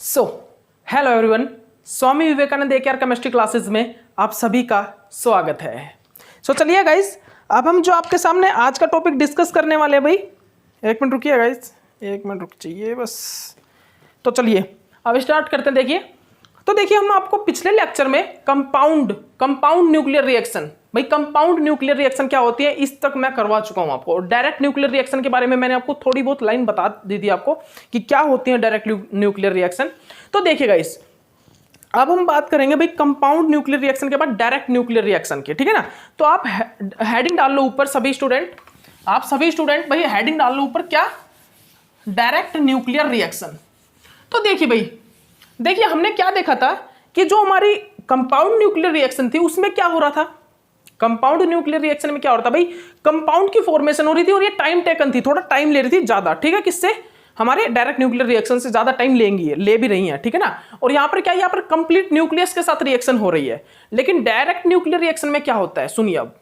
So hello everyone, Swami Vivekananda AKR chemistry classes में आप सभी का स्वागत है। चलिए गाइस, अब हम जो आपके सामने आज का टॉपिक डिस्कस करने वाले हैं भाई, एक मिनट रुकिए गाइस, एक मिनट रुक चाहिए बस। तो चलिए अब स्टार्ट करते हैं। देखिए हम आपको पिछले लेक्चर में कंपाउंड न्यूक्लियर रिएक्शन, भाई कंपाउंड न्यूक्लियर रिएक्शन क्या होती है इस तक मैं करवा चुका हूं आपको। डायरेक्ट न्यूक्लियर रिएक्शन के बारे में मैंने आपको थोड़ी बहुत लाइन बता दी थी आपको कि क्या होती है डायरेक्ट न्यूक्लियर रिएक्शन। तो देखिएगा इस अब हम बात करेंगे भाई कंपाउंड न्यूक्लियर रिएक्शन के बाद डायरेक्ट न्यूक्लियर रिएक्शन की, ठीक है ना। तो आप हेडिंग डाल लो ऊपर, सभी स्टूडेंट भाई हेडिंग डाल लो ऊपर, क्या डायरेक्ट न्यूक्लियर रिएक्शन। तो देखिए हमने क्या देखा था कि जो हमारी कंपाउंड न्यूक्लियर रिएक्शन थी उसमें क्या हो रहा था। कंपाउंड न्यूक्लियर रिएक्शन में क्या हो रहा था भाई, कंपाउंड की फॉर्मेशन हो रही थी और ये टाइम टेकन थी, थोड़ा टाइम ले रही थी ज्यादा, ठीक है। किससे? हमारे डायरेक्ट न्यूक्लियर रिएक्शन से ज्यादा टाइम लेंगी, ले भी रही है, ठीक है ना। और यहां पर क्या, यहां पर कंप्लीट न्यूक्लियस के साथ रिएक्शन हो रही है। लेकिन डायरेक्ट न्यूक्लियर रिएक्शन में क्या होता है, सुनिए। अब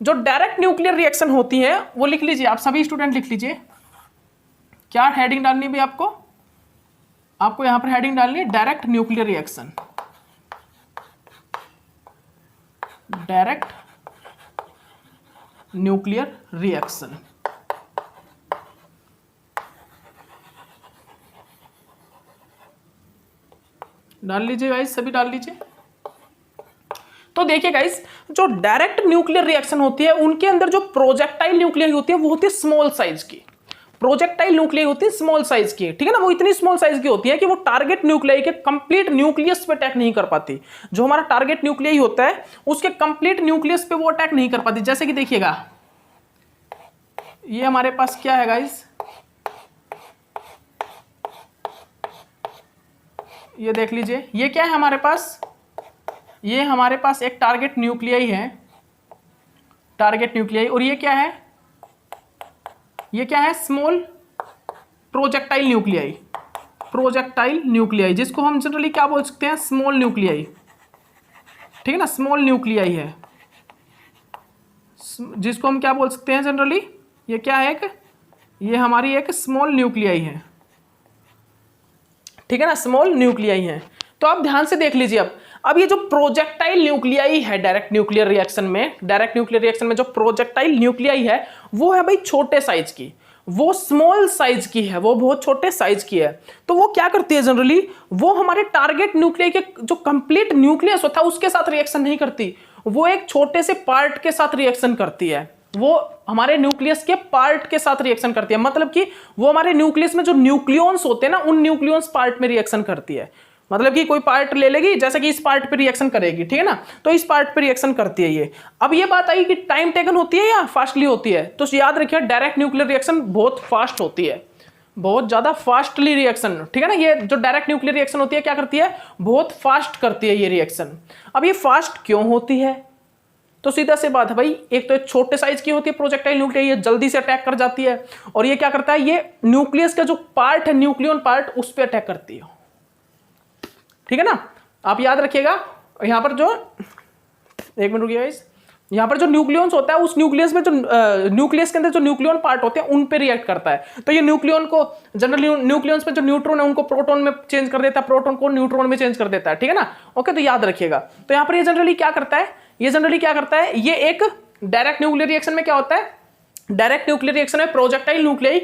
जो डायरेक्ट न्यूक्लियर रिएक्शन होती है वो लिख लीजिए, आप सभी स्टूडेंट लिख लीजिए। क्या हेडिंग डालनी है भाई आपको यहां पर हेडिंग डालनी है direct nuclear reaction. Direct nuclear reaction डाल लीजिए गाइस, सभी डाल लीजिए। तो देखिए गाइस, जो डायरेक्ट न्यूक्लियर रिएक्शन होती है उनके अंदर जो प्रोजेक्टाइल न्यूक्लियर होती है वो होती है स्मॉल साइज की। प्रोजेक्टाइल न्यूक्लियर होती है स्मॉल साइज की, ठीक है ना। वो इतनी स्मॉल साइज की होती है कि वो टारगेट न्यूक्लियाई के कंप्लीट न्यूक्लियस पे अटैक नहीं कर पाती। जो हमारा टारगेट न्यूक्लियाई होता है उसके कंप्लीट न्यूक्लियस पे वो अटैक नहीं कर पाती। जैसे कि देखिएगा ये हमारे पास क्या है गाइस, ये देख लीजिए, ये क्या है हमारे पास, ये हमारे पास एक टारगेट न्यूक्लियाई है, टारगेट न्यूक्लियाई। और ये क्या है, ये क्या है, small projectile nuclei, projectile nuclei, जिसको हम जनरली क्या बोल सकते हैं, स्मॉल न्यूक्लियाई, ठीक है ना। स्मॉल न्यूक्लियाई है जिसको हम क्या बोल सकते हैं जनरली, ये क्या है, ये हमारी एक स्मॉल न्यूक्लियाई है, ठीक है ना, स्मॉल न्यूक्लियाई है। तो आप ध्यान से देख लीजिए। अब ये जो प्रोजेक्टाइल न्यूक्लियाई है डायरेक्ट न्यूक्लियर रिएक्शन में जो प्रोजेक्टाइल न्यूक्लियाई है वो है भाई छोटे साइज की, वो स्मॉल साइज की है, वो बहुत छोटे साइज की है। तो वो क्या करती है जनरली, वो हमारे टारगेट न्यूक्लियाई के जो कंप्लीट न्यूक्लियस होता है उसके साथ रिएक्शन नहीं करती, वो एक छोटे से पार्ट के साथ रिएक्शन करती है। वो हमारे न्यूक्लियस के पार्ट के साथ रिएक्शन करती है, मतलब कि वो हमारे न्यूक्लियस में जो न्यूक्लियॉन्स होते हैं ना उन न्यूक्लियॉन्स पार्ट में रिएक्शन करती है। मतलब कि कोई पार्ट ले लेगी, जैसे कि इस पार्ट पे रिएक्शन करेगी, ठीक है ना, तो इस पार्ट पे रिएक्शन करती है ये। अब ये बात आई कि टाइम टेकन होती है या फास्टली होती है, तो याद रखिए डायरेक्ट न्यूक्लियर रिएक्शन बहुत फास्ट होती है, बहुत ज्यादा फास्टली रिएक्शन, ठीक है ना। ये जो डायरेक्ट न्यूक्लियर रिएक्शन होती है क्या करती है, बहुत फास्ट करती है ये रिएक्शन। अब ये फास्ट क्यों होती है, तो सीधा सी बात है भाई, एक तो छोटे साइज की होती है प्रोजेक्टाइल न्यूक्लियाई, ये जल्दी से अटैक कर जाती है, और ये क्या करता है, ये न्यूक्लियस का जो पार्ट है, न्यूक्लियन पार्ट, उस पर अटैक करती है, ठीक है ना। आप याद रखिएगा यहां पर जो, एक मिनट रुकिए गाइस, यहां पर जो न्यूक्लियॉन्स होता है उस न्यूक्लियस में जो न्यूक्लियस के अंदर जो न्यूक्लियन पार्ट होते हैं उन पे रिएक्ट करता है। तो ये न्यूक्लियन को जनरली, न्यूक्लियंस पे जो न्यूट्रॉन है उनको प्रोटॉन में चेंज कर देता है, प्रोटॉन को न्यूट्रॉन में चेंज कर देता है, ठीक है ना। ओके, तो याद रखिएगा। तो यहां पर ये जनरली क्या करता है, ये एक डायरेक्ट न्यूक्लियर रिएक्शन में क्या होता है, डायरेक्ट न्यूक्लियर रिएक्शन में प्रोजेक्टाइल न्यूक्लियाई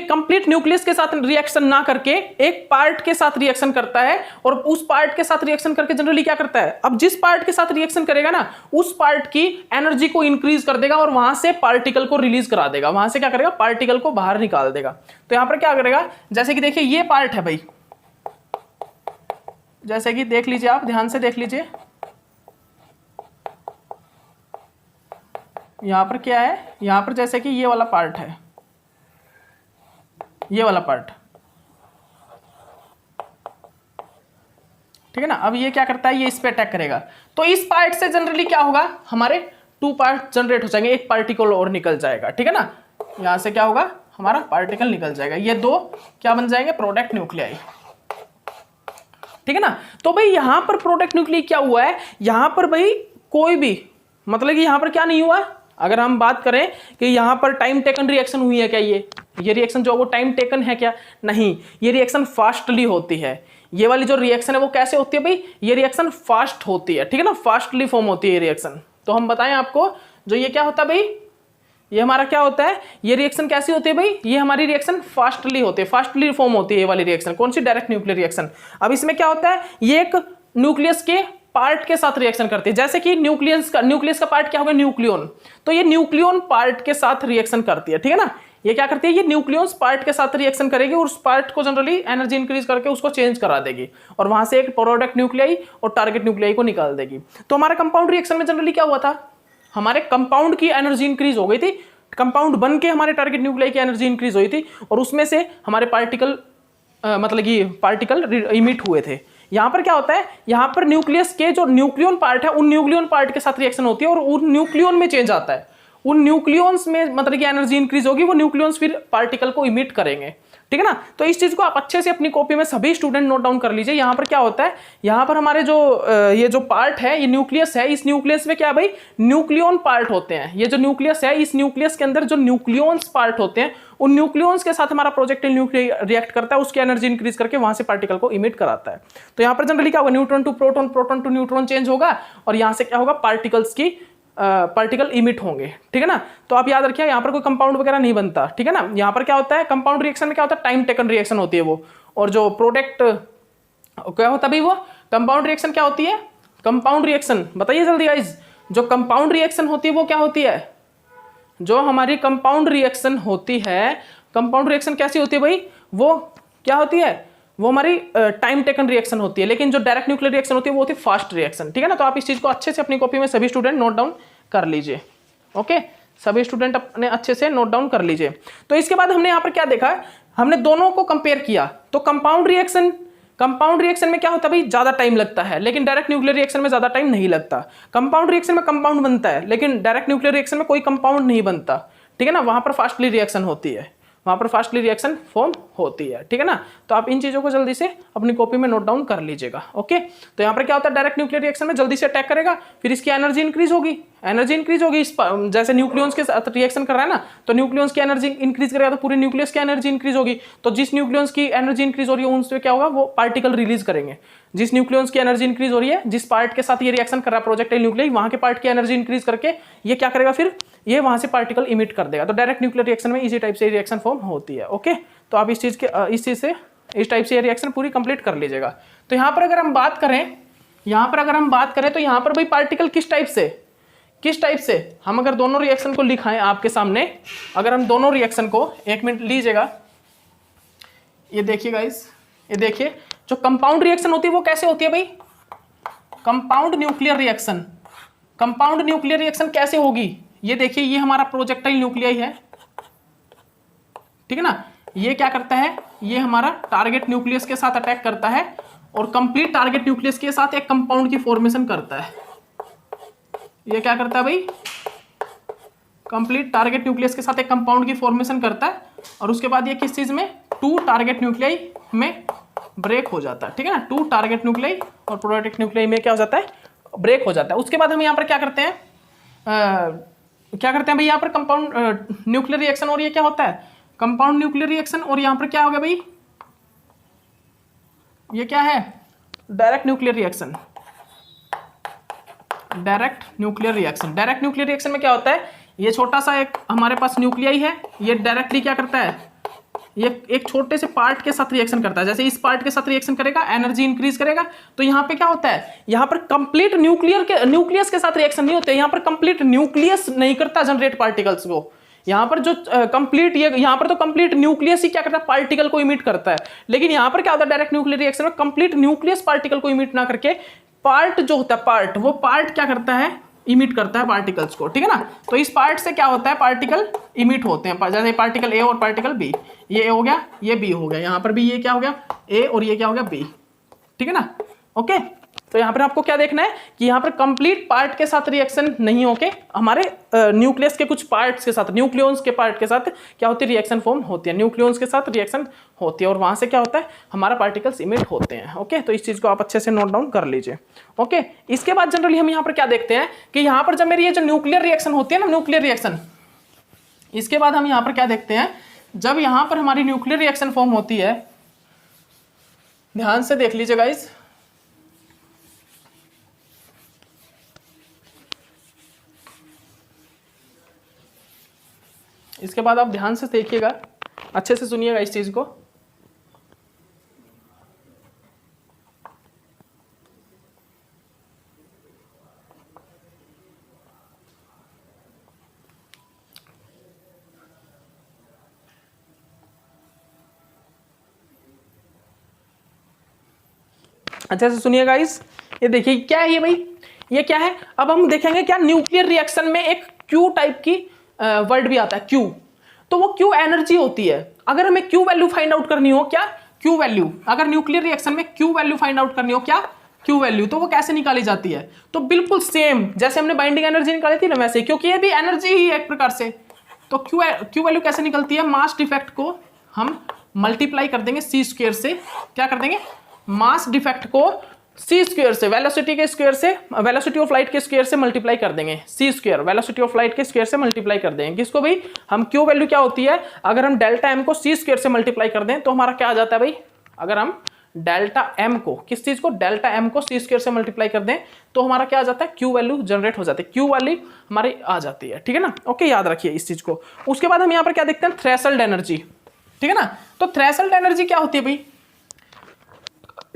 कंप्लीट न्यूक्लियस के साथ रिएक्शन ना करके एक पार्ट के साथ रिएक्शन करता है, और उस पार्ट के साथ रिएक्शन करके जनरली क्या करता है, अब जिस पार्ट के साथ रिएक्शन करेगा ना उस पार्ट की एनर्जी को इंक्रीज कर देगा और वहां से पार्टिकल को रिलीज करा देगा, वहां से क्या करेगा, पार्टिकल को बाहर निकाल देगा। तो यहां पर क्या करेगा, जैसे कि देखिए ये पार्ट है भाई, जैसे कि देख लीजिए, आप ध्यान से देख लीजिए, यहां पर क्या है, यहां पर जैसे कि ये वाला पार्ट है, ये वाला पार्ट, ठीक है ना। अब ये क्या करता है, ये इस पे अटैक करेगा, तो इस पार्ट से जनरली क्या होगा, हमारे 2 पार्ट जनरेट हो जाएंगे, एक पार्टिकल और निकल जाएगा, ठीक है ना। यहां से क्या होगा, हमारा पार्टिकल निकल जाएगा, ये 2 क्या बन जाएंगे, प्रोडक्ट न्यूक्लियाई, ठीक है ना। तो भाई यहां पर प्रोडक्ट न्यूक्लियाई क्या हुआ है, यहां पर भाई कोई भी, मतलब कि यहां पर क्या नहीं हुआ, अगर हम बात करें कि यहाँ पर टाइम टेकन रिएक्शन हुई है क्या, ये रिएक्शन जो है वो टाइम टेकन है क्या, नहीं, ये रिएक्शन फास्टली होती है। ये वाली जो रिएक्शन है वो कैसे होती है भाई, ये रिएक्शन फास्ट होती है, ठीक है ना, फास्टली फॉर्म होती है ये रिएक्शन। तो हम बताएं आपको, जो ये क्या होता है भाई, ये हमारा क्या होता है, ये रिएक्शन कैसी होती है भाई, ये हमारी रिएक्शन फास्टली होती है, फास्टली फॉर्म होती है ये वाली रिएक्शन। कौन सी, डायरेक्ट न्यूक्लियर रिएक्शन। अब इसमें क्या होता है, ये एक न्यूक्लियस के पार्ट के साथ रिएक्शन करती है, जैसे कि न्यूक्लियस का पार्ट क्या होगा, न्यूक्लियन, तो ये न्यूक्लियन पार्ट के साथ रिएक्शन करती है, ठीक है ना। ये क्या करती है, ये न्यूक्लियस पार्ट के साथ रिएक्शन करेगी और उस पार्ट को जनरली एनर्जी इंक्रीज करके उसको चेंज करा देगी और वहां से एक प्रोडक्ट न्यूक्लियाई और टारगेट न्यूक्लियाई को निकाल देगी। तो हमारा कंपाउंड रिएक्शन में जनरली क्या हुआ था, हमारे कंपाउंड की एनर्जी इंक्रीज हो गई थी, कंपाउंड बन के हमारे टारगेट न्यूक्लियाई की एनर्जी इंक्रीज हुई थी और उसमें से हमारे पार्टिकल मतलब कि पार्टिकल इमिट हुए थे। यहाँ पर क्या होता है, यहाँ पर न्यूक्लियस के जो न्यूक्लियन पार्ट है उन न्यूक्लियन पार्ट के साथ रिएक्शन होती है और उन न्यूक्लियन में चेंज आता है, उन न्यूक्लियंस में मतलब कि एनर्जी इंक्रीज होगी, वो न्यूक्लियंस फिर पार्टिकल को इमिट करेंगे, ठीक है ना। तो इस चीज को आप अच्छे से अपनी कॉपी में सभी स्टूडेंट नोट डाउन कर लीजिए। यहाँ पर क्या होता है, यहाँ पर हमारे जो ये जो पार्ट है, ये न्यूक्लियस है, इस न्यूक्लियस में क्या भाई, न्यूक्लियन पार्ट होते हैं। ये जो न्यूक्लियस है, इस न्यूक्लियस के अंदर जो न्यूक्लियंस पार्ट होते हैं, उन न्यूक्लियंस के साथ हमारा प्रोजेक्टाइल न्यूक्लियर रिएक्ट करता है, उसकी एनर्जी इंक्रीज करके वहां से पार्टिकल को इमिट कराता है। तो यहाँ पर जनरली क्या होगा, neutron to proton, proton to neutron change होगा और यहाँ से क्या होगा, पार्टिकल इमिट होंगे, ठीक है ना। तो आप याद रखिए, यहाँ पर कोई कंपाउंड वगैरह नहीं बनता, ठीक है ना। यहाँ पर क्या होता है, कंपाउंड रिएक्शन में क्या होता है, टाइम टेकन रिएक्शन होती है वो, और जो प्रोडक्ट क्या होता है भाई, वो कंपाउंड रिएक्शन क्या होती है, कंपाउंड रिएक्शन बताइए जल्दी गाइस, जो कंपाउंड रिएक्शन होती है वो क्या होती है, जो हमारी कंपाउंड रिएक्शन होती है, कंपाउंड रिएक्शन कैसी होती है भाई, वो क्या होती है, वो हमारी टाइम टेकन रिएक्शन होती है। लेकिन जो डायरेक्ट न्यूक्लियर रिएक्शन होती है वो होती है फास्ट रिएक्शन, ठीक है ना। तो आप इस चीज को अच्छे से अपनी कॉपी में सभी स्टूडेंट नोट डाउन कर लीजिए, ओके, सभी स्टूडेंट अपने अच्छे से नोट डाउन कर लीजिए। तो इसके बाद हमने यहाँ पर क्या देखा, हमने दोनों को कंपेयर किया। तो कंपाउंड रिएक्शन में क्या होता है भाई, ज्यादा टाइम लगता है, लेकिन डायरेक्ट न्यूक्लियर रिएक्शन में ज्यादा टाइम नहीं लगता। कंपाउंड रिएक्शन में कंपाउंड बनता है, लेकिन डायरेक्ट न्यूक्लियर रिएक्शन में कोई कंपाउंड नहीं बनता, ठीक है ना। वहां पर फास्टली रिएक्शन होती है, वहां पर फास्टली रिएक्शन फॉर्म होती है, ठीक है ना। तो आप इन चीजों को जल्दी से अपनी कॉपी में नोट डाउन कर लीजिएगा, ओके। तो यहाँ पर क्या होता है, डायरेक्ट न्यूक्लियर रिएक्शन में जल्दी से अटैक करेगा, फिर इसकी एनर्जी इंक्रीज होगी, इस जैसे न्यूक्लियंस के साथ रिएक्शन कर रहा है ना, तो न्यूक्लियंस की एनर्जी इंक्रीज करेगा तो पूरे न्यूक्लियस की एनर्जी इंक्रीज होगी। तो जिस न्यूक्लियंस की एनर्जी इंक्रीज हो रही है उनसे क्या होगा, वो पार्टिकल रिलीज करेंगे। जिस न्यूक्लियंस की एनर्जी इंक्रीज हो रही है, जिस पार्ट के साथ ये रिएक्शन कर रहा है प्रोजेक्टाइल न्यूक्लियाई, वहां के पार्ट की एनर्जी इंक्रीज करके ये क्या करेगा, फिर ये वहां से पार्टिकल इमिट कर देगा। तो डायरेक्ट न्यूक्लियर रिएक्शन में इसी टाइप से रिएक्शन फॉर्म होती है, ओके। तो आप इस टाइप से ये रिएक्शन पूरी कंप्लीट कर लीजिएगा। तो यहाँ पर अगर हम बात करें तो यहाँ पर भाई पार्टिकल किस टाइप से हम अगर दोनों रिएक्शन को लिखाएं आपके सामने, अगर हम दोनों रिएक्शन को, एक मिनट लीजिएगा, ये देखिए गाइस, ये देखिए, जो कंपाउंड रिएक्शन होती है वो कैसे होती है भाई, कंपाउंड न्यूक्लियर रिएक्शन कैसे होगी, ये देखिए, ये हमारा प्रोजेक्टाइल न्यूक्लियाई है, ठीक है ना। ये क्या करता है, ये हमारा टारगेट न्यूक्लियस के साथ अटैक करता है और कंप्लीट टारगेट न्यूक्लियस के साथ एक कंपाउंड की फॉर्मेशन करता है। ये क्या करता है भाई, कंप्लीट टारगेट न्यूक्लियस के साथ एक कंपाउंड की फॉर्मेशन करता है और उसके बाद ये किस चीज में, 2 टारगेट न्यूक्लियाई में ब्रेक हो जाता है, ठीक है ना। 2 टारगेट न्यूक्लियाई और प्रोडक्ट न्यूक्लियाई में क्या हो जाता है, ब्रेक हो जाता है। उसके बाद हम यहाँ पर क्या करते हैं भाई, यहाँ पर कंपाउंड न्यूक्लियर रिएक्शन, और ये क्या होता है, कंपाउंड न्यूक्लियर रिएक्शन, और यहाँ पर क्या होगा भाई, ये क्या है, डायरेक्ट न्यूक्लियर रिएक्शन में क्या होता है, ये छोटा सा एक हमारे पास न्यूक्लियाई है, ये डायरेक्टली क्या करता है, ये एक छोटे से पार्ट के साथ रिएक्शन करता है। जैसे इस पार्ट के साथ रिएक्शन करेगा, एनर्जी इंक्रीज करेगा, तो यहाँ पे क्या होता है, यहाँ पर कंप्लीट न्यूक्लियस के साथ रिएक्शन नहीं होते, यहाँ पर कंप्लीट न्यूक्लियस नहीं करता जनरेट पार्टिकल्स को। यहाँ पर जो कंप्लीट यहाँ पर तो कंप्लीट न्यूक्लियस ही क्या करता है, पार्टिकल को इमिट करता है। लेकिन यहाँ पर क्या होता है, डायरेक्ट न्यूक्लियर रिएक्शन में कंप्लीट न्यूक्लियस पार्टिकल को इमिट ना करके पार्ट जो होता है, वो पार्ट क्या करता है, इमिट करता है पार्टिकल्स को, ठीक है ना। तो इस पार्ट से क्या होता है, पार्टिकल इमिट होते हैं, जैसे पार्टिकल ए और पार्टिकल बी, ये ए हो गया, ये बी हो गया, यहाँ पर भी ये क्या हो गया, ए और ये क्या हो गया, बी, ठीक है ना, ओके। तो यहाँ पर आपको क्या देखना है कि यहाँ पर कंप्लीट पार्ट के साथ रिएक्शन नहीं होके हमारे न्यूक्लियस के कुछ पार्ट्स के साथ, न्यूक्लियॉन्स के पार्ट के साथ क्या होती है, रिएक्शन फॉर्म होती है, न्यूक्लियॉन्स के साथ रिएक्शन होती है और वहां से क्या होता है, हमारा पार्टिकल्स इमिट होते हैं। ओके, तो इस चीज को आप अच्छे से नोट डाउन कर लीजिए। ओके, इसके बाद जनरली हम यहाँ पर क्या देखते हैं कि यहाँ पर जब मेरी ये जो न्यूक्लियर रिएक्शन होती है ना, न्यूक्लियर रिएक्शन, इसके बाद हम यहाँ पर क्या देखते हैं, जब यहाँ पर हमारी न्यूक्लियर रिएक्शन फॉर्म होती है, ध्यान से देख लीजिए गाइस, इसके बाद आप ध्यान से देखिएगा, अच्छे से सुनिएगा इस चीज को। अच्छे से सुनिएगा इस, ये देखिए क्या है ये भाई, ये क्या है, अब हम देखेंगे क्या न्यूक्लियर रिएक्शन में एक क्यू टाइप की वर्ड भी आता है, क्यू। तो वो क्यू एनर्जी होती है। अगर हमें क्यू वैल्यू फाइंड आउट करनी हो, क्या क्यू वैल्यू, अगर न्यूक्लियर रिएक्शन में क्यू वैल्यू फाइंड आउट करनी हो, क्या क्यू वैल्यू, तो वो कैसे निकाली जाती है, तो बिल्कुल सेम जैसे हमने बाइंडिंग एनर्जी निकाली थी ना वैसे, क्योंकि ये भी एनर्जी ही है एक प्रकार से। तो क्यू वैल्यू कैसे निकलती है, मास डिफेक्ट को हम मल्टीप्लाई कर देंगे सी स्क्वायर से, क्या कर देंगे, मास डिफेक्ट को सी स्क्वायर से, वेलोसिटी के स्क्वायर से, वेलोसिटी ऑफ लाइट के स्क्वायर से मल्टीप्लाई कर देंगे, सी स्क्वायर वेलोसिटी ऑफ लाइट के स्क्वायर से मल्टीप्लाई कर देंगे किसको भाई, हम क्यू वैल्यू क्या होती है, अगर हम डेल्टा एम को सी स्क्वायर से मल्टीप्लाई कर दें तो हमारा क्या आ जाता है भाई, अगर हम डेल्टा एम को, किस चीज को, डेल्टा एम को सी स्क्वायर से मल्टीप्लाई कर दें तो हमारा क्या आ जाता है, क्यू वैल्यू जनरेट हो जाती है, क्यू वैल्यू हमारी आ जाती है, ठीक है ना। ओके, याद रखिए इस चीज को। उसके बाद हम यहाँ पर क्या देखते हैं, थ्रेशोल्ड एनर्जी, ठीक है ना। तो थ्रेशोल्ड एनर्जी क्या होती है भाई,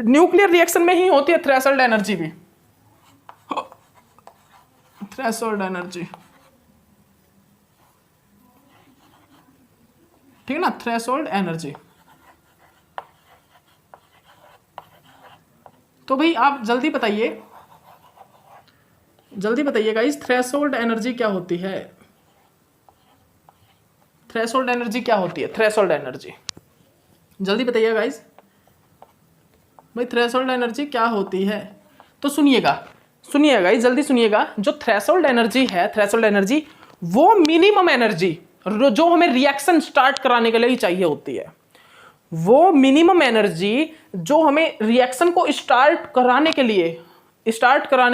न्यूक्लियर रिएक्शन में ही होती है थ्रेशोल्ड एनर्जी भी, थ्रेशोल्ड एनर्जी, ठीक है ना, थ्रेशोल्ड एनर्जी। तो भाई आप जल्दी बताइए, जल्दी बताइएगा इस थ्रेशोल्ड एनर्जी क्या होती है, थ्रेशोल्ड एनर्जी क्या होती है, थ्रेशोल्ड एनर्जी जल्दी बताइएगा गाइस, भाई थ्रेशोल्ड एनर्जी क्या होती है। तो सुनिएगा, सुनिएगा गाइस, जल्दी सुनिएगा, जो थ्रेशोल्ड एनर्जी है, थ्रेशोल्ड एनर्जी वो मिनिमम एनर्जी जो हमें रिएक्शन स्टार्ट कराने के लिए ही चाहिए होती है, वो मिनिमम एनर्जी जो हमें रिएक्शन को स्टार्ट कराने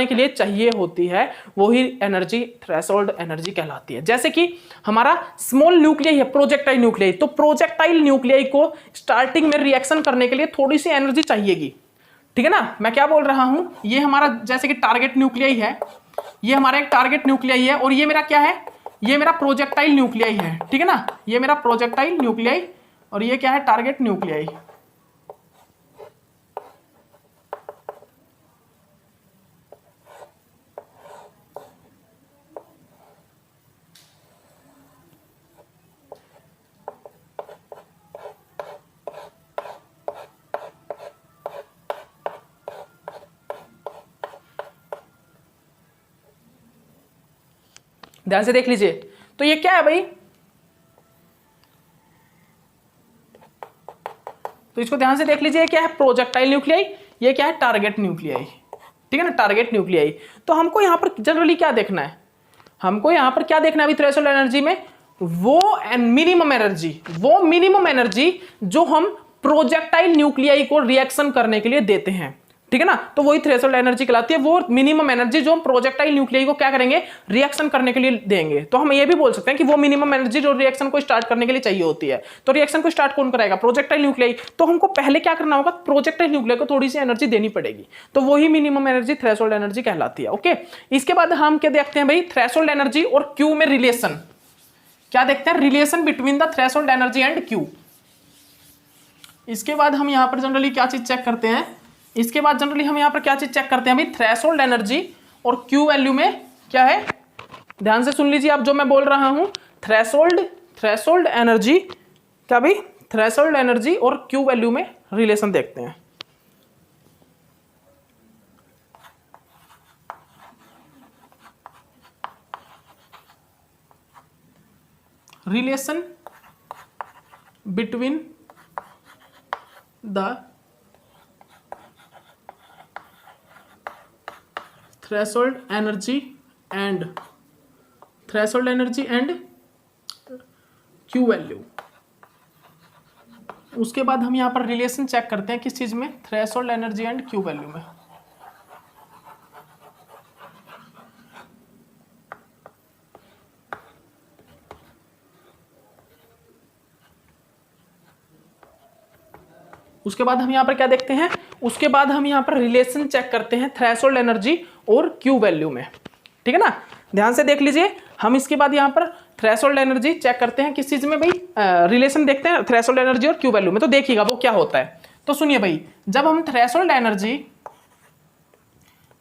के लिए चाहिए होती है, वही एनर्जी थ्रेशोल्ड एनर्जी कहलाती है। जैसे कि हमारा स्मॉल न्यूक्लियाई है, प्रोजेक्टाइल न्यूक्लियाई, तो प्रोजेक्टाइल न्यूक्लियाई को स्टार्टिंग में रिएक्शन करने के लिए थोड़ी सी एनर्जी चाहिएगी, ठीक है ना। मैं क्या बोल रहा हूं, ये हमारा जैसे कि टारगेट न्यूक्लियाई है, ये हमारा एक टारगेट न्यूक्लियाई है, और ये मेरा क्या है, ये मेरा प्रोजेक्टाइल न्यूक्लियाई है, ठीक है ना, ये मेरा प्रोजेक्टाइल न्यूक्लियाई और ये क्या है, टारगेट न्यूक्लियाई। ध्यान से देख लीजिए, तो ये क्या है भाई, तो इसको ध्यान से देख लीजिए, क्या है, प्रोजेक्टाइल न्यूक्लियाई, ये क्या है, टारगेट न्यूक्लियाई, ठीक है ना, टारगेट न्यूक्लियाई। तो हमको यहां पर जनरली क्या देखना है, हमको यहां पर क्या देखना है अभी थ्रेशोल्ड एनर्जी में, वो मिनिमम एनर्जी जो हम प्रोजेक्टाइल न्यूक्लियाई को रिएक्शन करने के लिए देते हैं, ठीक है ना, तो वही थ्रेशोल्ड एनर्जी कहलाती है, वो मिनिमम एनर्जी जो हम प्रोजेक्टाइल न्यूक्लियाई को क्या करेंगे, रिएक्शन करने के लिए देंगे। तो हम ये भी बोल सकते हैं कि वो मिनिमम एनर्जी जो रिएक्शन को स्टार्ट करने के लिए चाहिए होती है। तो रिएक्शन को स्टार्ट कौन कराएगा, प्रोजेक्टाइल न्यूक्लियाई, तो हमको पहले क्या करना होगा, प्रोजेक्टाइल न्यूक्लियाई को थोड़ी सी एनर्जी देनी पड़ेगी, तो वही मिनिमम एनर्जी थ्रेशोल्ड एनर्जी कहलाती है। ओके, इसके बाद हम क्या देखते हैं भाई, थ्रेशोल्ड एनर्जी और क्यू में रिलेशन, क्या देखते हैं, relation between the threshold energy and Q. इसके बाद हम यहां पर जनरली क्या चीज चेक करते हैं, इसके बाद जनरली हम यहां पर क्या चीज चेक करते हैं भाई, थ्रेशोल्ड एनर्जी और क्यू वैल्यू में क्या है, ध्यान से सुन लीजिए आप जो मैं बोल रहा हूं, थ्रेशोल्ड एनर्जी, क्या भाई, थ्रेशोल्ड एनर्जी और क्यू वैल्यू में रिलेशन देखते हैं। Relation between the threshold energy and Q value. उसके बाद हम यहाँ पर रिलेशन चेक करते हैं किस चीज में, threshold energy and Q value में। उसके बाद हम यहाँ पर क्या देखते हैं, उसके बाद हम यहाँ पर रिलेशन चेक करते हैं थ्रेशोल्ड एनर्जी और क्यू वैल्यू में, ठीक है ना। ध्यान से देख लीजिए, हम इसके बाद यहाँ पर थ्रेशोल्ड एनर्जी चेक करते हैं किस चीज में भाई, रिलेशन देखते हैं थ्रेशोल्ड एनर्जी और क्यू वैल्यू में। तो देखिएगा वो क्या होता है। तो सुनिए भाई, जब हम थ्रेशोल्ड एनर्जी